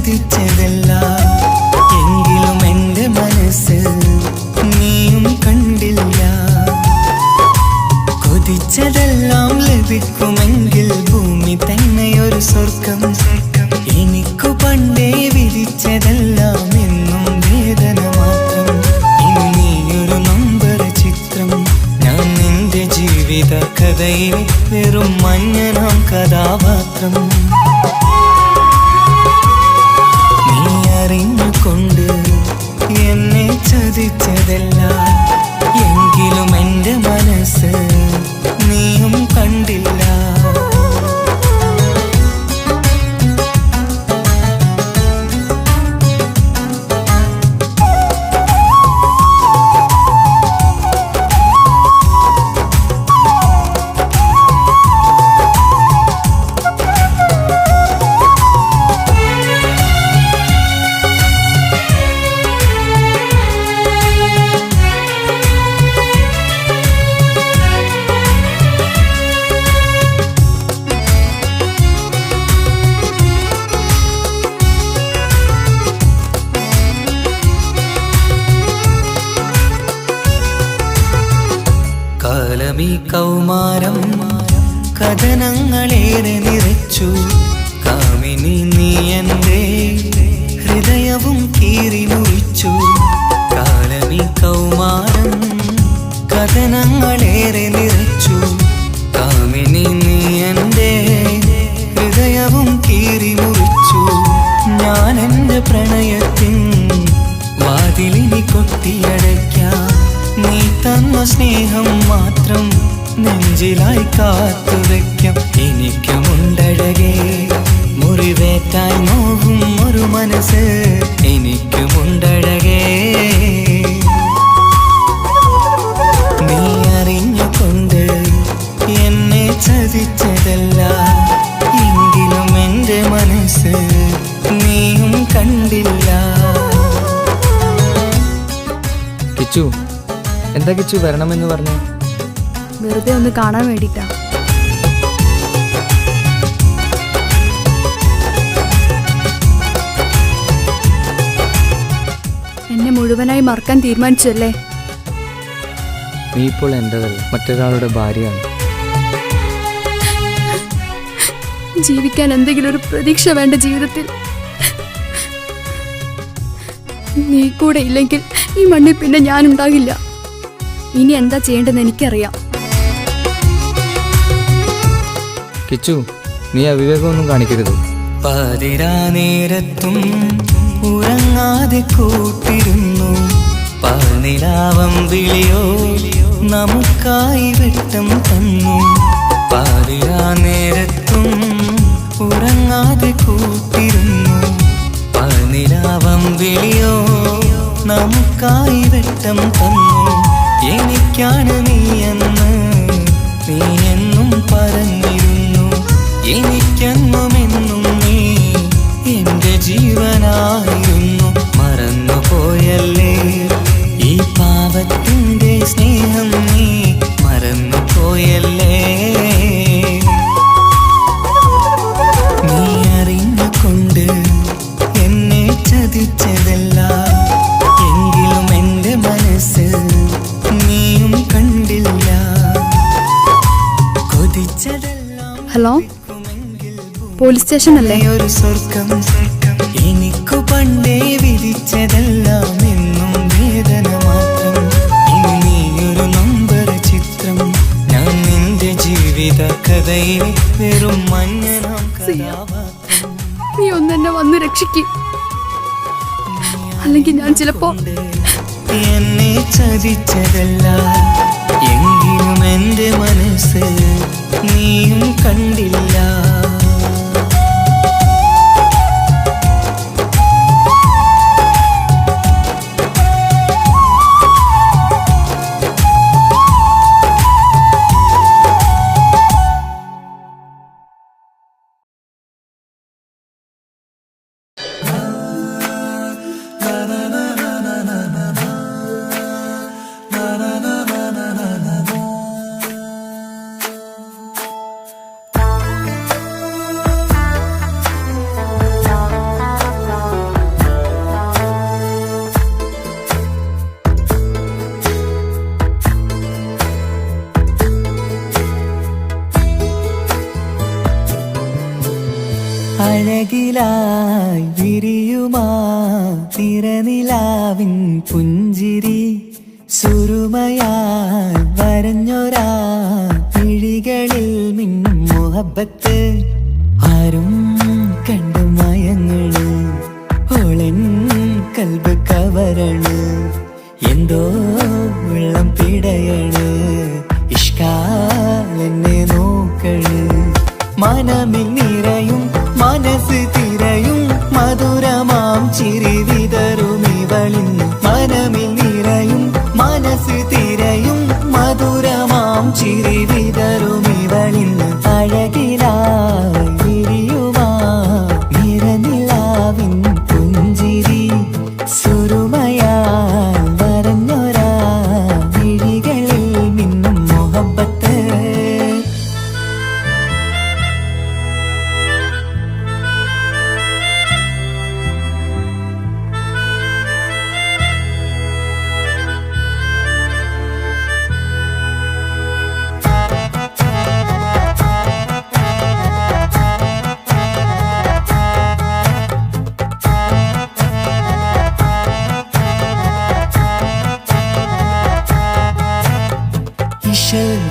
ചതിച്ചതല്ല എങ്കിലും എൻ്റെ മനസ്സ് നീയും കണ്ടില്ല. കൊതിച്ചതെല്ലാം ലഭിക്കുമെങ്കിൽ ഭൂമി തന്നെയൊരു സ്വർഗം. എനിക്കു പണ്ടേ വിധിച്ചതെല്ലാം എന്നും വേദന മാത്രം. ഇനി നീയൊരു നമ്പർ ചിത്രം, ഞാൻ നിന്റെ ജീവിത കഥയിൽ വെറും മഞ്ഞനാം കഥാപാത്രം. നീ അറിഞ്ഞുകൊണ്ട് എന്നെ ചതിച്ചതല്ല എങ്കിലും എൻ്റെ മനസ്സ് നീയും കണ്ടില്ല. കാലമീ കൗമാരം കഥനങ്ങളേറെ നിറച്ചു. കാമിനി നീ എൻ്റെ ഹൃദയവും കീറി മുറിച്ചു. കാലമീ കൗമാരം കഥനങ്ങളേറെ നിറച്ചു. കാമിനി നീ എൻ്റെ ഹൃദയവും കീറി മുറിച്ചു. ഞാൻ എൻ്റെ പ്രണയത്തിൻ വാതിലിനി കൊട്ടിയടയ്ക്കാം. നീ തന്ന സ്നേഹം മാത്രം നെഞ്ചിലായി കാത്തുവെക്കാം. എനിക്കുമുണ്ടഴകേ മുറിവേറ്റായി നോവും ഒരു മനസ്സ്. എനിക്കുമുണ്ടഴകേ നീ അറിഞ്ഞുകൊണ്ട് എന്നെ ചതിച്ചതല്ല എങ്കിലും എൻ്റെ മനസ്സ് നീയും കണ്ടില്ല. കിച്ചു, എന്താ കിച്ചു വരണമെന്ന് പറഞ്ഞു? വെറുതെ ഒന്ന് കാണാൻ വേണ്ടിട്ടാ. എന്നെ മുഴുവനായി മറക്കാൻ തീരുമാനിച്ചല്ലേ? നീ ഇപ്പോൾ എൻ്റെതല്ല, മറ്റൊരാളുടെ ഭാര്യയാണ്. ജീവിക്കാൻ എന്തെങ്കിലും ഒരു പ്രതീക്ഷ വേണ്ട ജീവിതത്തിൽ. നീ കൂടെ ഇല്ലെങ്കിൽ ഈ മണ്ണിൽ പിന്നെ ഞാനുണ്ടാകില്ല. ഇനി എന്താ ചെയ്യേണ്ടതെന്ന് എനിക്കറിയാം. കിച്ചു, നീ അവിവേകമൊന്നും കാണിക്കരുത്. പാതിരാ നേരത്തും ഉറങ്ങാതെ കൂട്ടിരുന്നു. പാൽനിലാവം വിളിയോ നമുക്കായി വെട്ടം തന്നു. പാതിരാ നേരത്തും ഉറങ്ങാതെ കൂട്ടിരുന്നു. പാൽനിലാവം വിളിയോ നമുക്കായി വെട്ടം തന്നു. എനിക്കാണ് നീയെന്ന് നീ എന്നും പറഞ്ഞിരുന്നു. എനിക്കെന്നുമെന്നും നീ എൻ്റെ ജീവനായിരുന്നു. മറന്നുപോയല്ലേ ഈ പാവത്തിൻ്റെ സ്നേഹം, നീ മറന്നുപോയല്ലേ. നീ അറിഞ്ഞുകൊണ്ട് എന്നെ ചതിച്ചതല്ല എങ്കിലും എൻ്റെ മനസ്സ് നീയും കണ്ടില്ല. കൊതിച്ചതെല്ലാം ഹലോ, പോലീസ് സ്റ്റേഷൻ അല്ലേ? ഒരു സ്വർഗം. എനിക്കു പണ്ടേ വിധിച്ചതെല്ലാം എന്നും വേദന മാത്രം. ഇനി നീയൊരു നമ്പർ ചിത്രം, ഞാൻ നിന്റെ ജീവിത കഥയിൽ വെറും മഞ്ഞനാം കഥാപാത്രം. നീ ഒന്നെന്നെ വന്ന് രക്ഷിക്ക്, അല്ലെങ്കിൽ ഞാൻ ചിലപ്പോ. എന്നെ ചതിച്ചതല്ല എങ്കിലും എൻ്റെ മനസ്സ് നീയും കണ്ടില്ല. അഴകിലായി വിരിയുമാ തിരനിലാവിൻ പുഞ്ചിരി സുരുമയായി വരഞ്ഞൊരാ വിഴികളിൽ മിന്നും മുഹബത്ത് ആരും കണ്ടു മയങ്ങള് ഓളൻ കൽബ് കവരണ് എന്തോ വെള്ളം പിടയണ് ഇഷ്കാലെന്നെ നോക്കള് മനമിൽ നിറയും മനസ്സ് തിരയും മധുരമാം ചിരി വിതറും ഇവളിൻ മനമിൽ നിറയും മനസ്സ് തിരയും മധുരമാം ചിരി വിതറും ഇവളിൻ അഴകിലായി വിരിയുമാ നിറനിലാവിൻ പുഞ്ചിരി സുരുമയാൽ വരഞ്ഞൊരാ വിഴികളിൽ മിന്നും മുഹബത്ത്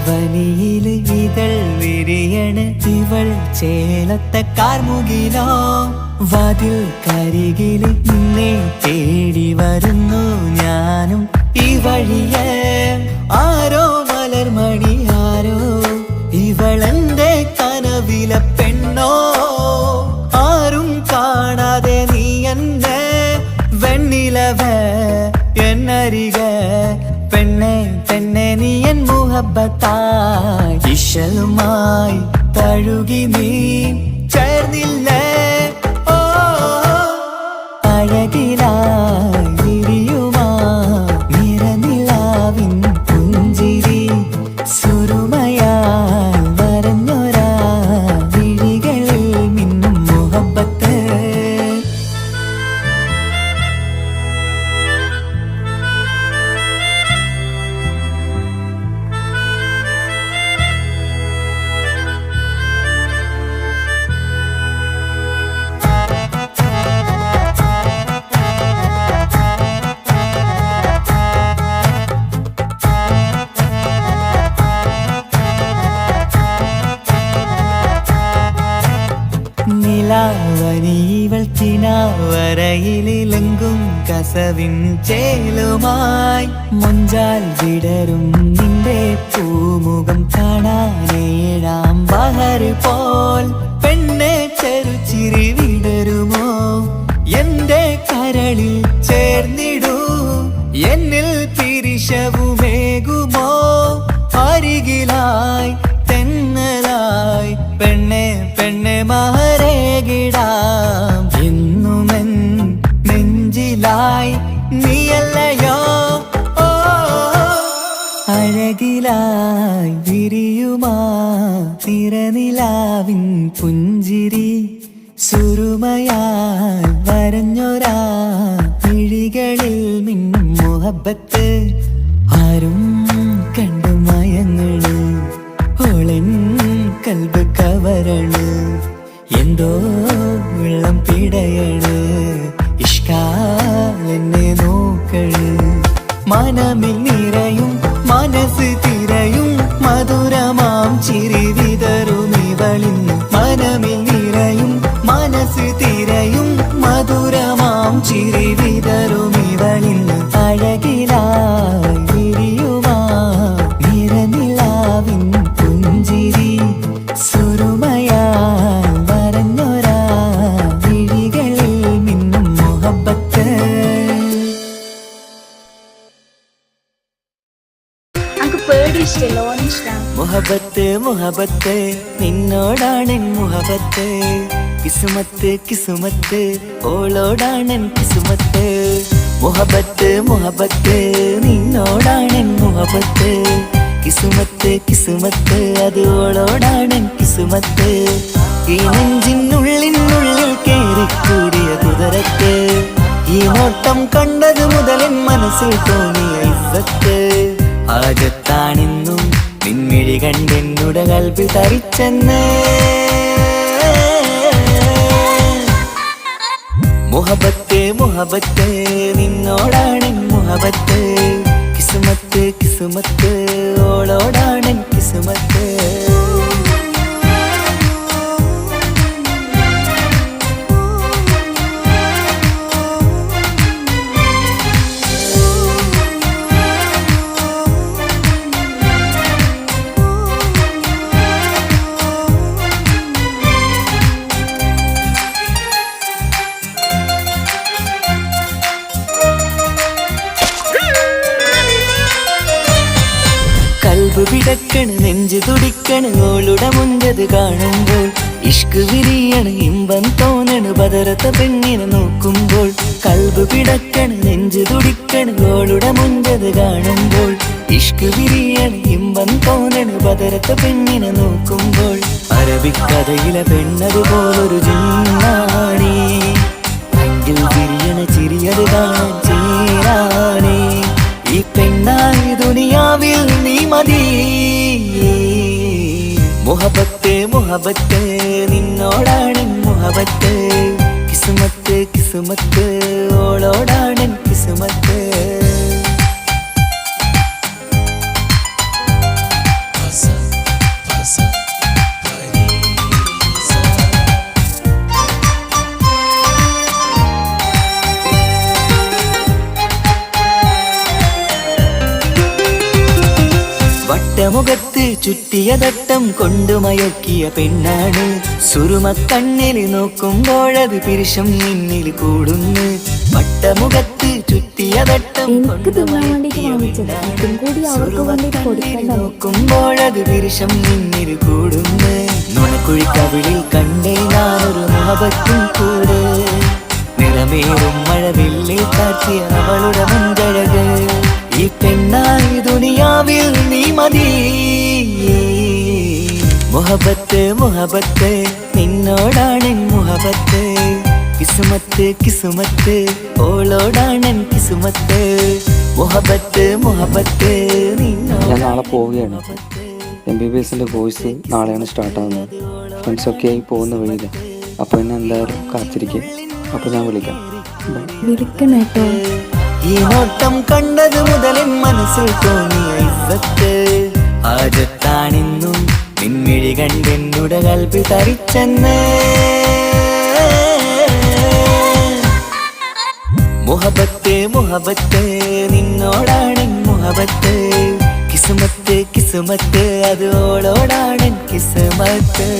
വനിയില് ഇതൾ വിരിയണ് ഇവൾ ചേലത്തെ കാർമുകിലോ വാതിൽ കരികില് നിന്നെ തേടി വരുന്നു ഞാനും ഈ വഴിയെ ആരോ മലർമണി ആരോ ഇവളെന്റെ കനവിലെ പെണ്ണോ ആരും കാണാതെ നീ എന്നെ വെണ്ണിലവ എന്നരിക പെണ്ണെ പെണ്ണെ നീ എൻ മുഹബത്തായി ഇശലുമായി തഴുകി നീ ചേർന്നില്ലേ ഓ അഴകിലായി വിരിയുമാ നിറനിലാവിൻ പുഞ്ചിരി സുരുമയാൽ വരഞ്ഞൊരാ വിഴികളിൽ മിന്നും മുഹബത്ത് നിലാവനിവൾ കിനാവരയിലെങ്കും കസവിൻ ചേലുമായി മുഞ്ചാൽ വിടരും നിന്റെ പൂമുഖം കാണാനേഴാം ബഹർ പോൽ പെണ്ണെ ചെറുചിരി വിടരുമോ എന്റെ കരളിൽ ചേർന്നിടൂ എന്നിൽ പിരിശവുമേകുമോ അരികിലായി തെന്നലായി പെണ്ണെ പെണ്ണെ മഹരേകിടാം എന്നുമെൻ നെഞ്ചിലായി നീയല്ലയോ ഓ അഴകിലായി വിരിയുമാ തിരനിലാവിൻ പുഞ്ചിരി സുരുമയാൽ വരഞ്ഞൊരാ വിഴികളിൽ മിന്നും മുഹബത്ത് ആരും കണ്ടു മയങ്ങള് ഓളൻ കൽബ് കവരണ് എന്തോ വെള്ളം പിടയണ് ഇഷ്കാലെന്നെ നോക്കള് മനമിൽ നിറയും മനസ്സ് തിരയും മധുരമാം ചിരി വിതറും ഇവളിൻ മനമിൽ നിറയും മനസ്സ് തിരയും മധുരമാം ചിരി വിതറും ഇവളിൻ അഴകിലായി വിരിയുമാ നിറനിലാവിൻ പുഞ്ചിരി സുരുമയാൽ വരഞ്ഞൊരാ വിഴികളിൽ മിന്നും മുഹബത്ത് മുഹബത്ത് മുഹബത്ത് നിന്നോടാണെൻ മുഹബത്ത് കിസുമത്ത് കിസുമത്ത് ഓളോടാണെൻ കിസുമത്ത് മുഹബത്ത് മുഹബത്ത് നിന്നോടാണെൻ മുഹബത്ത് കിസുമത്ത് കിസുമത്ത് അത് ഓളോടാണെൻ കിസുമത്ത് ഈ നെഞ്ചിനുള്ളിനുള്ളിൽ കേറിക്കൂടിയ കുതിരത്ത് ഈ നോട്ടം കണ്ടത് മുതലിൻ മനസ്സിൽ തോന്നിയ ഇസ്സത്ത് ആകത്താണെന്നും നിൻമിഴി കണ്ടെന്നുടെ കൽബിൽ തരിച്ചെന്ന് മുഹബത്ത് മുഹബത്ത് നിന്നോടാണ് മുഹബത്ത് കിസ്മത്ത് കിസ്മത്ത് ഓളോടാണ് കിസ്മത്ത് കൽബ് പിടക്കണ് നെഞ്ചു തുടിക്കണ് ഓളുടെ മുഞ്ചത് കാണുമ്പോൾ ഇഷ്ക് വിരിയണ് ഇമ്പം തോന്നണ് ബദറത്ത പെണ്ണിനെ നോക്കുമ്പോൾ കൽബ് പിടക്കണ് നെഞ്ചു തുടിക്കണ് ഓളുടെ മുഞ്ചത് കാണുമ്പോൾ ഇഷ്ക് വിരിയണ് ഇമ്പം തോന്നണ് ബദറത്ത പെണ്ണിനെ നോക്കുമ്പോൾ അറബിക്കഥയിലെ പെണ്ണതുപോലൊരു ജിന്നാണി അങ്കിൽ വിരിയണ ചിരിയത് കാണാൻ ചേരാനേ ഈ പെണ്ണായി ദുനിയാവിൽ നീ മതി മുഹബത്ത് മുഹബത്ത് നിന്നോടാണ് മുഹബത്ത് കിസ്മത്ത് കിസ്മത്ത് ഓളോടാണ് കിസ്മത്ത് വട്ടമുഖത്ത് ചുറ്റിയ തട്ടം കൊണ്ടു മയക്കിയ പെണ്ണാണ് സുറുമക്കണ്ണിൽ നോക്കുമ്പോഴത് പിരിശം നിന്നിൽ കൂടുന്നു വട്ടമുഖത്ത് ചുറ്റിയ തട്ടം കൊണ്ടു മയക്കിയ സുറുമക്കണ്ണിൽ നോക്കുമ്പോഴത് പിരിശം നിന്നിൽ കൂടുന്നു നുണക്കുഴിക്കവിളിൽ കണ്ടേ ഞാനൊരു മുഹബത്തും കൂടെ നിറമേറും മഴവില്ലിൽ കാട്ടിയ അവളുടെ മുൻകഴക് ഈ പെണ്ണായി ദുനിയാവിൽ നീ മതി മുഹബത്ത് മുഹബത്ത് നിന്നോടാണ് മുഹബത്ത് കിസ്മത്ത് കിസ്മത്ത് ഓളോടാണ് കിസ്മത്ത് മുഹബത്ത് മുഹബത്ത് ഞാൻ നാളെ പോവുകയാണ്. MBBSന്റെ കോഴ്സ് നാളെയാണ് സ്റ്റാർട്ടാകുന്നത്. ഫ്രണ്ട്സൊക്കെ ആയി പോകുന്ന വഴിയിൽ അപ്പോൾ എന്നെ എന്തായാലും കാത്തിരിക്കും. അപ്പോൾ ഞാൻ വിളിക്കാം. വിളിക്കണേട്ടോ. ഈ നോട്ടം കണ്ടത് മുതലൻ മനസ്സിൽ തോന്നിയ ഇസ്സത്ത് ആജത്താണിന്നും നിൻമിഴി കണ്ടെന്നുടെ കൽബി തരിച്ചെന്ന് മുഹബത്ത് മുഹബത്ത് നിന്നോടാണ് മുഹബത്ത് കിസ്മത്ത് കിസ്മത്ത് അത് ഓളോടാണ് കിസ്മത്ത്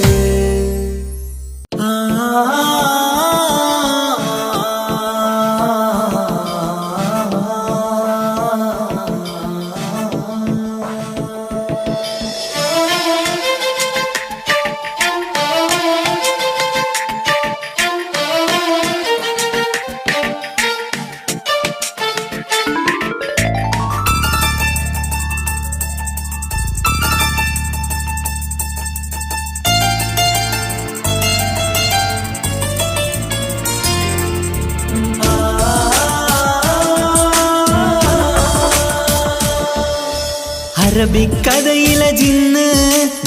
അറബിക്കഥയിലെ ജിന്ന്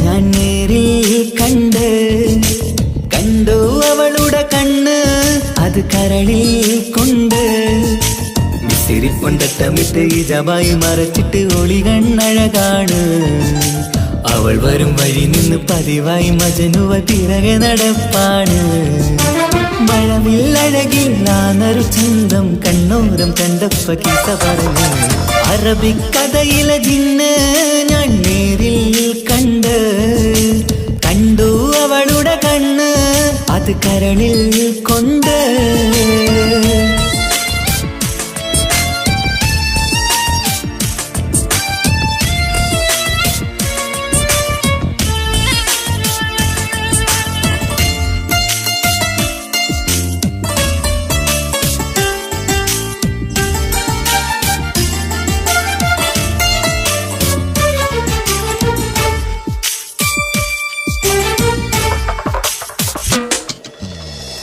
ഞാൻ നേരിൽ കണ്ടു അവളുടെ കണ്ണ് അത് കരളിൽ കൊണ്ട് മിസിരിപ്പൊണ്ടട്ടമിട്ട് ഇജമായി മറച്ചിട്ട് ഒളി കണ്ണഴകാണ് അവൾ വരും വഴി നിന്ന് പതിവായി മജനുവ പിറകെ നടപ്പാണ് മഴവില്ലഴകില്ലാന്നൊരു ചന്തം കണ്ണോരം കണ്ടപ്പ കീസ പറഞ്ഞു അറബിക്കഥയിലെ ജിന്ന് ഞാൻ നേരിൽ കണ്ടു അവളുടെ കണ്ണ് അത് കരളിൽ കൊണ്ട്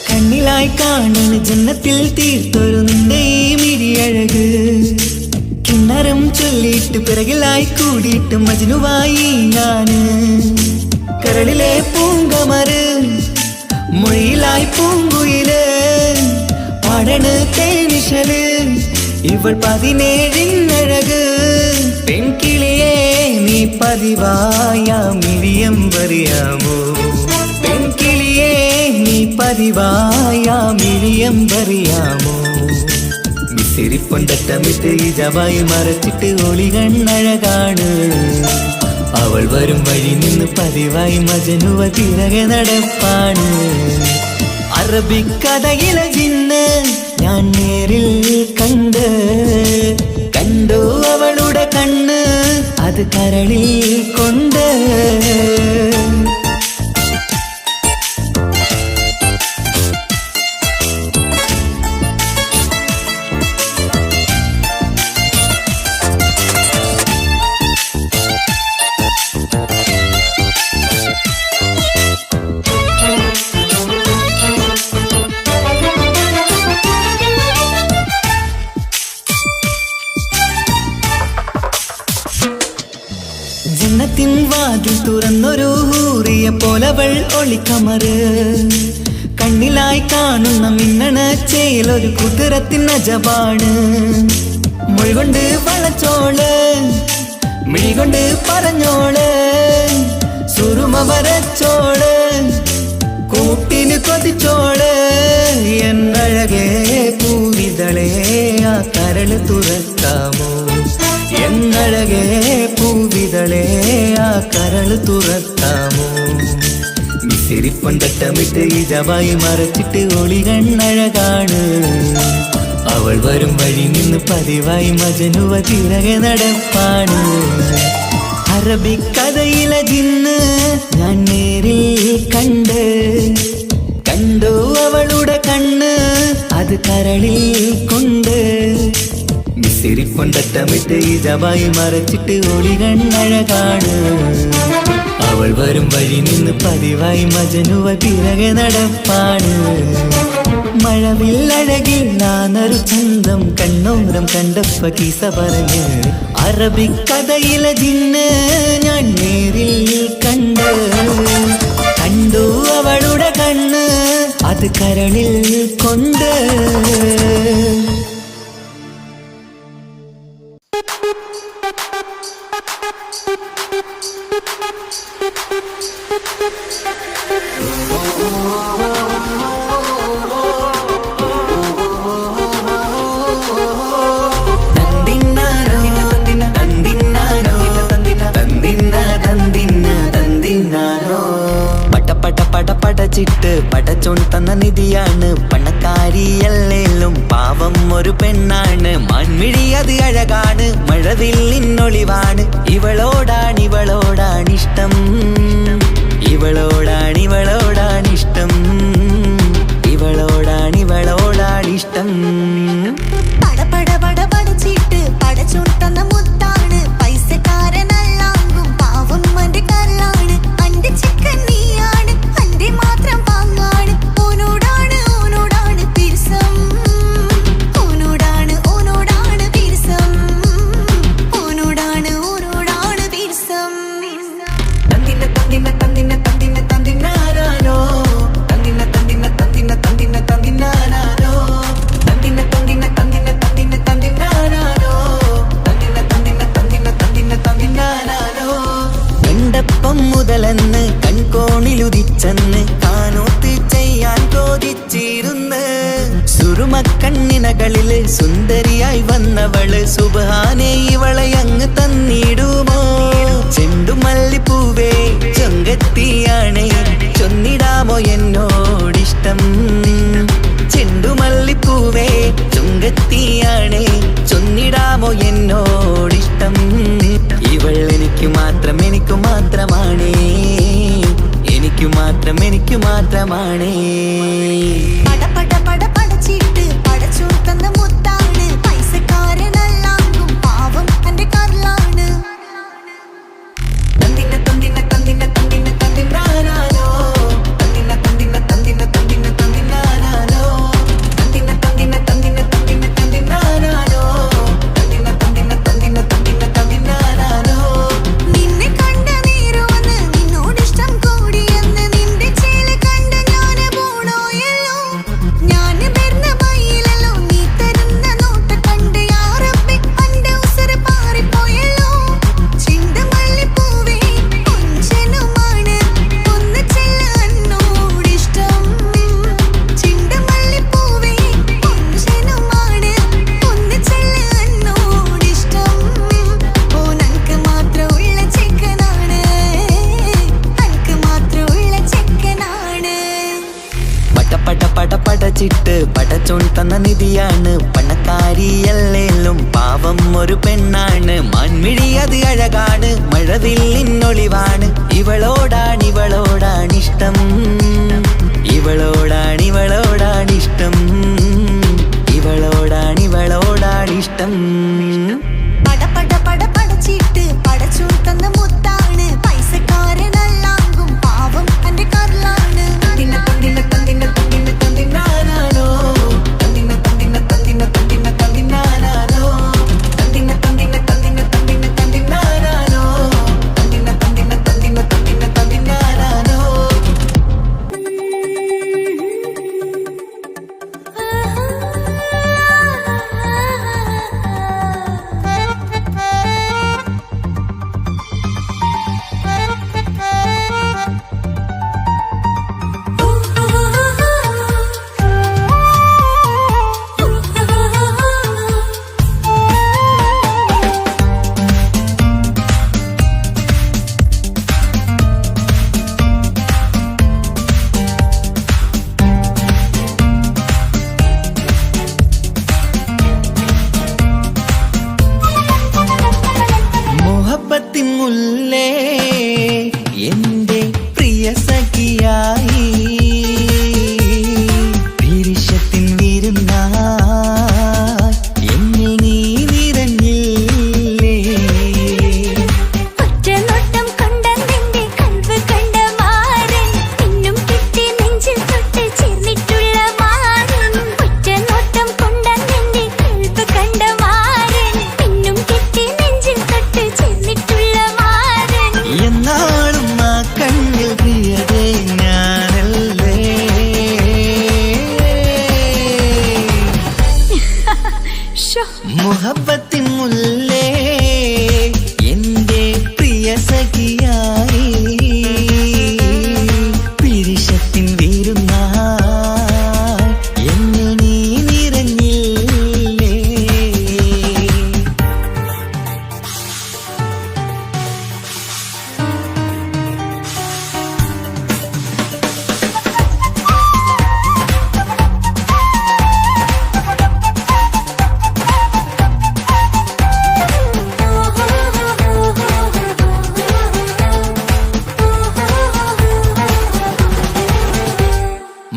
കണ്ണിലായി കാണുന്ന ജന്നത്തിൽ തീർത്തൊരു നിന്റെ ഈ മിഴിയഴക് കിണ്ണരം ചൊല്ലിയിട്ട് പിറകിലായി കൂടിയിട്ട് മജ്നുവായി ഞാന് കരളിലെ പൂങ്കമര് മൊഴിയിലായി പൂങ്കുയില് മാറണ് തേനിശല് ഇവൾ 17 പെൺകിളിയെ നീ പതിവായാമിഴിയം പറയാമോ പെൺകിളിയെ നീ പതിവായാമിഴിയം പറയാമോ മിസിരിപ്പൊണ്ടട്ടമിട്ട് ഇജവായി മറച്ചിട്ട് ഒളികണ്ണഴകാണ് അവൾ വരും വഴി നിന്ന് പതിവായി മജനുവ തിരകെ നടപ്പാണ് അറബിക്കഥയിലെ ജിന്ന് ഞാൻ നേരിൽ കണ്ടു അവളുടെ കണ്ണ് അത് കരളിൽ കൊണ്ട് ജന്നത്തിൻ വാതിൽ തുറന്നൊരു ഹൂറിയ പോലവൾ ഒളിക്കമറ് കണ്ണിലായി കാണുന്ന മിന്നണ ചേലൊരു കുതിരത്തിൻ അജപാണ് മൊഴികൊണ്ട് വളച്ചോള് മിഴികൊണ്ട് പറഞ്ഞോള് സുറുമ വരച്ചോള് കൂട്ടിന് കൊതിച്ചോള് എന്നഴകേ പൂവിതളേ ആ കരള് തുറക്കാമോ എന്നഴകേ പൂവിതളേ ആ കരള് തുറക്കാമോ മിസിരിപ്പൊണ്ടട്ടമിട്ട് ഇജവായി മറച്ചിട്ട് ഒളികണ്ണഴകാണ് അവൾ വരും വഴി നിന്ന് പതിവായി മജനുവ തിരകെ നടപ്പാണ് അറബിക്കഥയിലെ ജിന്ന് ഞാൻ നേരിൽ കണ്ടു അവളുടെ കണ്ണ് അത് കരളിൽ കൊണ്ട് മിസിരിപ്പൊണ്ടട്ടമിട്ട് ഇജവായി മറച്ചിട്ട് ഒളികണ്ണഴകാണ് അവൾ വരും വഴി നിന്ന് പതിവായി മജനുവ തിരകെ നടപ്പാണ് മഴവില്ലഴകിൽ നാനൊരു ചന്തം കണ്ണോരം കണ്ടപ്പ കീസ പറഞ്ഞ് അറബിക്കഥയിലെ ജിന്ന് ഞാൻ നേരിൽ കണ്ടു അവളുടെ കണ്ണ് അത് കരളിൽ കൊണ്ട് പടച്ചിട്ട് പടച്ചോൺ തന്ന നിധിയാണ് പണക്കാരിയല്ലേലും പാവം ഒരു പെണ്ണാണ് മാൻമിഴി അത് അഴകാണ് മഴവില്ലിന്നൊളിവാണ് ഇവളോടാണിഷ്ടം ഇവളോടാണിഷ്ടം ഇവളോടാണിഷ്ടം പടച്ചിട്ട് പടച്ചോൺ തന്ന മുത്താണ് പൈസക്കാരനല്ലാങ്കും പാവം അന്റെ കരളാണ് അന്റെ ചിക്കൻ നീയാണ് അന്റെ മാത്രം പാങ്ങാണ് ഓനോടാണ് പിരിസം ഓനോടാണ് പിരിസം ഓനോടാണ് പിരിസം തന്തിനാരോ തന്തിനാരോ കണ്ടപ്പം മുതലെന്ന് കൺകോണിലുദിച്ചെന്ന് കാനോത്ത് ചെയ്യാൻ ചോദിച്ചിരുന്ന് സുറുമക്കണ്ണിനകളില് സുന്ദരിയായി വന്നവള് സുബ്ഹാനേ ഇവളെ അങ്ങ് തന്നിടുമോ ചെണ്ടുമല്ലിപ്പൂവേ ചൊങ്കത്തിയാണ് ചൊന്നിടാമോ എന്നോടിഷ്ടം ചെണ്ടുമല്ലിപ്പൂവേ ചൊങ്കത്തിയാണ് ചൊന്നിടാമോ എന്നോടിഷ്ടം ഇവൾ എനിക്ക് മാത്രമാണേ എനിക്ക് മാത്രമാണേ പടച്ചിട്ട് പടച്ചോൺ തന്ന മുത്താണ് പൈസക്കാരനല്ലാങ്കും പാവം അന്റെ കരളാണ് നിന്നെ കണ്ട നേരുവന്ന് നിന്നോടിഷ്ടം കൂടിയെന്ന് നിന്റെ ചേല് കണ്ട ഞാന് പോണോയല്ലോ വിളിയാണ് പണക്കാരിയല്ലേലും പാവം ഒരു പെണ്ണാണ് മാൻമിഴി അത് അഴകാണ് മഴവില്ലിന്നൊളിവാണ് ഇവളോടാണിഷ്ടം ഇവളോടാണിഷ്ടം ഇവളോടാണിഷ്ടം പട പട പട പടച്ചിട്ട് പടച്ചു തന്ന മുത്താണ് പൈസക്കാരനല്ലാങ്കും പാവം എന്റെ കർലാണ് തന്തിന തന്തിന തന്തിന തന്തിന തന്തിനാനാനോ തന്തിന തന്തിന തന്തിന തന്തിന തന്തിനാനാനോ തന്തിന തന്തിന തന്തിന തന്തിന തന്തിനാനാനോ തന്തിന തന്തിന തന്തിന തന്തിന തന്തിനാനാനോ മോഹബത്തിൻ മുല്ലേ എന്റെ പ്രിയ സഖിയായി പിരിശത്തിൻ വിരുന്നായി എന്നിൽ നീ നിറഞ്ഞില്ലേ ഒറ്റനോട്ടം കൊണ്ടെന്റെ കൽവ് കണ്ട മാരൻ പിന്നും കിട്ടി നെഞ്ചിൽ തൊട്ട് ചേർന്നിട്ടുള്ള മാരൻ ഒറ്റനോട്ടം കൊണ്ടെന്റെ കൽവ് കണ്ട മാരൻ പിന്നും കിട്ടി നെഞ്ചിൽ തൊട്ട് ചേർന്നിട്ടുള്ള മാരൻ എന്നാളും ആ കണ്ണിൽ പ്രിയതേ ഞാനല്ലേ മുഹബത്തിൻ മുല്ലേ എന്റെ പ്രിയ സഖിയായി പിരിശത്തിൻ വിരുന്നായി എന്നിൽ നീ നിറഞ്ഞില്ലേ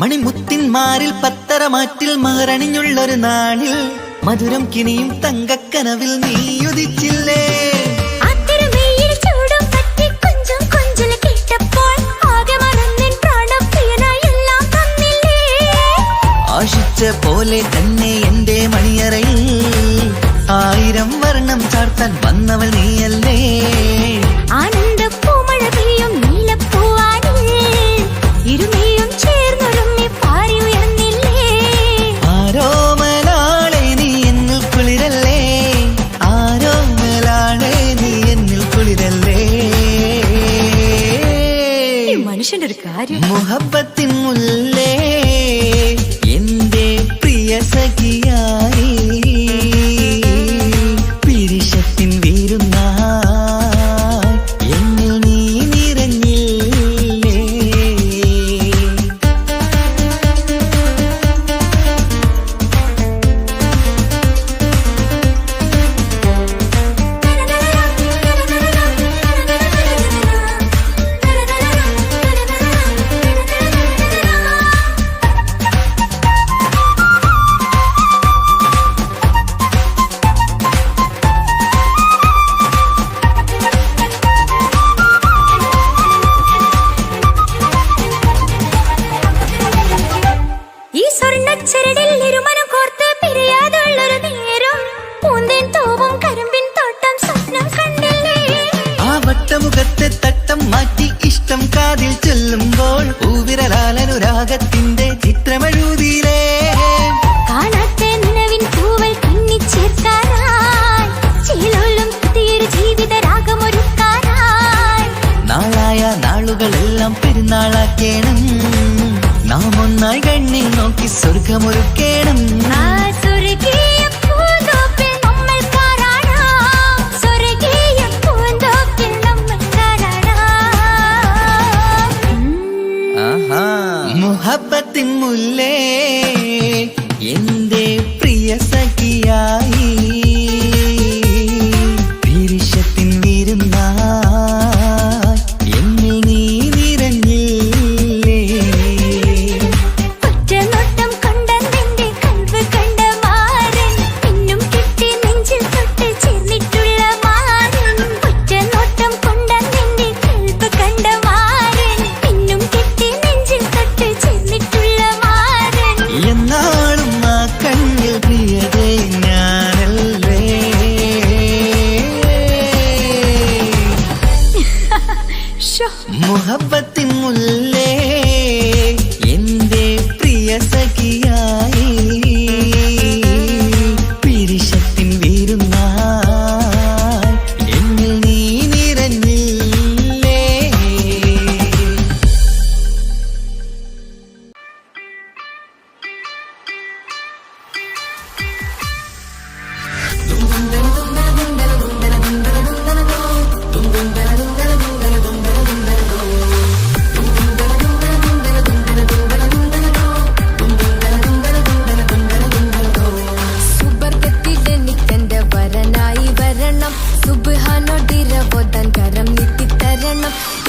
മണിമുത്തിന്മാരിൽ പത്തരമാറ്റിൽ മഹറണിഞ്ഞുള്ളൊരു നാളിൽ മധുരം കിനിയും തങ്കക്കനവിൽ നീ ഉദിച്ചില്ലേ അത്തരമേയിൽ ചൂടും പറ്റി കൊഞ്ചും കൊഞ്ചൽ കേട്ടപ്പോൾ ആകെ മറന്നിൻ പ്രാണപ്രിയനായി എല്ലാം തന്നില്ലേ ആശിച്ച പോലെ തന്നെ എന്റെ മണിയറയിൽ 1000 വർണ്ണം ചാർത്താൻ വന്നവൾ നീയല്ലേ ആനന്ദ പൂമഴ പെയ്യും നീലപ്പൂവാനിൽ ഇരുമയും ചേർന്നൊരുമ്മി പാറി ഉയർന്നില്ലേ ആരോമലാളെ നീ എന്നിൽ കുളിരല്ലേ ആരോമലാളെ നീ എന്നിൽ കുളിരല്ലേ മനുഷ്യന്റെ ഒരു കാര്യം മുഹബത്തിൻ മുല്ലേ എന്റെ പ്രിയ സഖിയായി പിരിശത്തിൻ വിരുന്നായി എന്നിൽ നീ നിറഞ്ഞില്ലേ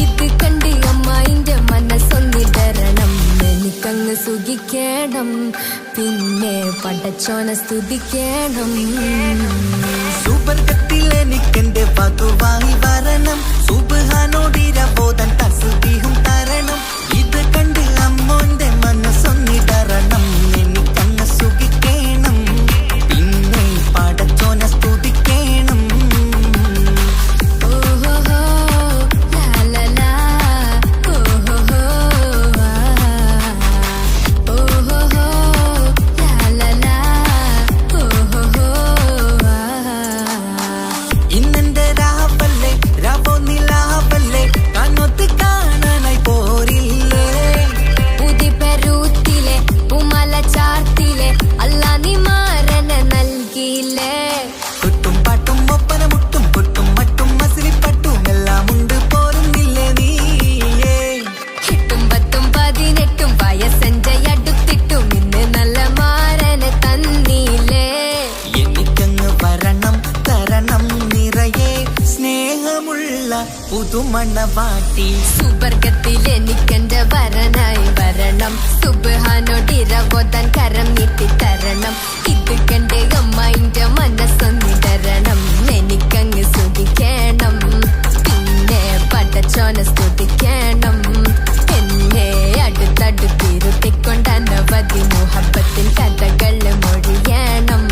ഇത് കണ്ട് അമ്മായിന്റെ മനസ്സൊന്നിടരണം എനിക്കങ്ങ് സുഖിക്കണം പിന്നെ പടച്ചോനെ സ്തുതിക്കണം സുബർഗത്തിൽ എനിക്കെന്റെ വധുവായി വരണം സുബ്ഹാനോടിരബോധൻ തസ്ബീഹും തരണം ഇത് കണ്ട് അമ്മോന്റെ മനസ്സൊന്നിടരണം എനിക്കങ്ങ് സുഖിക്കണം പിന്നെ പടച്ചോനെ സ്തുതിക്കണം ഓഹോ ലാ ലാ ഓഹോ ഓഹോ ലാ ഓഹോ ഇന്നെന്റെ രാവല്ലേ രാവോ നിലാവല്ലേ കണ്ണൊത്ത് കാണാനായി പോരില്ലേ ഉദിപെരൂത്തിലെ ഉമല ചാർത്തിലെ അല്ലാ നീ മാരനെ നൽകിയില്ലേ കുട്ടും പാട്ടും ഒപ്പന മുട്ടും പൊട്ടും മട്ടും മസിലിപ്പട്ടും എല്ലാം ഉണ്ട് പോരുന്നില്ലേ നീയേ 8 10 18 വയസ്സെന്റെ അടുത്തിട്ടും ഇന്ന് നല്ല മാരനെ തന്നീലേ എനിക്കങ്ങ് വരണം തരണം നിറയെ സ്നേഹമുള്ള പുതുമണവാട്ടി സുബർഗത്തിൽ എനിക്കെന്റെ വരനായി വരണം സുബ്ഹാനോടിരബോധൻ കരം നീട്ടി തരണം ഇത് കണ്ട് അമ്മായിന്റെ മനസ്സൊന്നിടരണം എനിക്കങ്ങ് സുഖിക്കണം പിന്നെ പടച്ചോനെ സ്തുതിക്കണം എന്നെ അടുത്തടുത്തിരുത്തിക്കൊണ്ട് അനവധി മുഹബത്തിൻ കഥകൾ മൊഴിയണം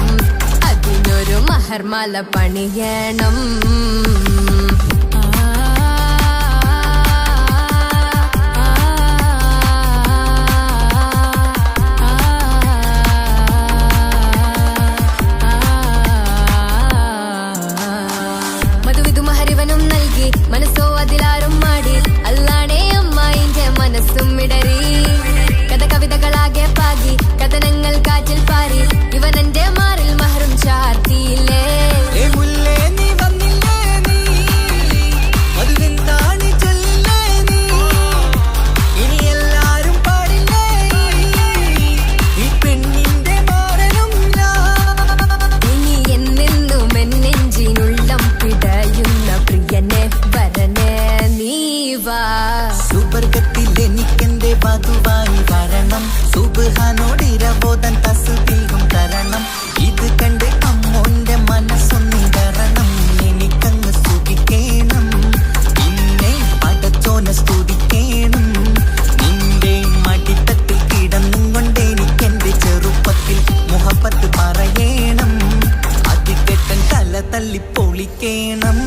അതിനൊരു മഹർമാല പണിയണം മധുവിധു മഹരിവനും നൽകി മനസ്സോ അതിലാരും മാടി അല്ലാണേ അമ്മായിന്റെ മനസ്സും ഇടറി കഥ കവിതകളാകെ പാകി കഥനങ്ങൾ കാറ്റിൽ പാറി ഇവനെന്റെ മാറിൽ മഹറും ചാർത്തിയില്ലേ ഏ മുല്ലേ നീ വന്നില്ലേ നീ മധുവെന്താണ് ചൊല്ലില്ലേ നീ ഇനി എല്ലാരും പാടില്ലേ ഈ പെണ്ണിന്റെ മാറനും ഇനി എന്നെന്നും എന്നെഞ്ചിനുള്ളം പിടയുന്ന പ്രിയനെ വരനെ നീ വാ സുബർഗത്തിൽ എനിക്കെന്റെ വധുവായി വരണം സുബ്ഹാനോടിരബോധൻ തസ്ബീഹും തരണം ഇത് കണ്ട് അമ്മോന്റെ മനസ്സൊന്നിടരണം എനിക്കങ്ങ് സുഖിക്കണം പിന്നെ പടച്ചോനെ സ്തുതിക്കണം നിന്റെ മടിത്തട്ടിൽ കിടന്നും കൊണ്ട് എനിക്കെന്റെ ചെറുപ്പത്തിൽ മുഹബത്ത് പറയണം അതിക്കെട്ടൻ തല തല്ലി പൊളിക്കണം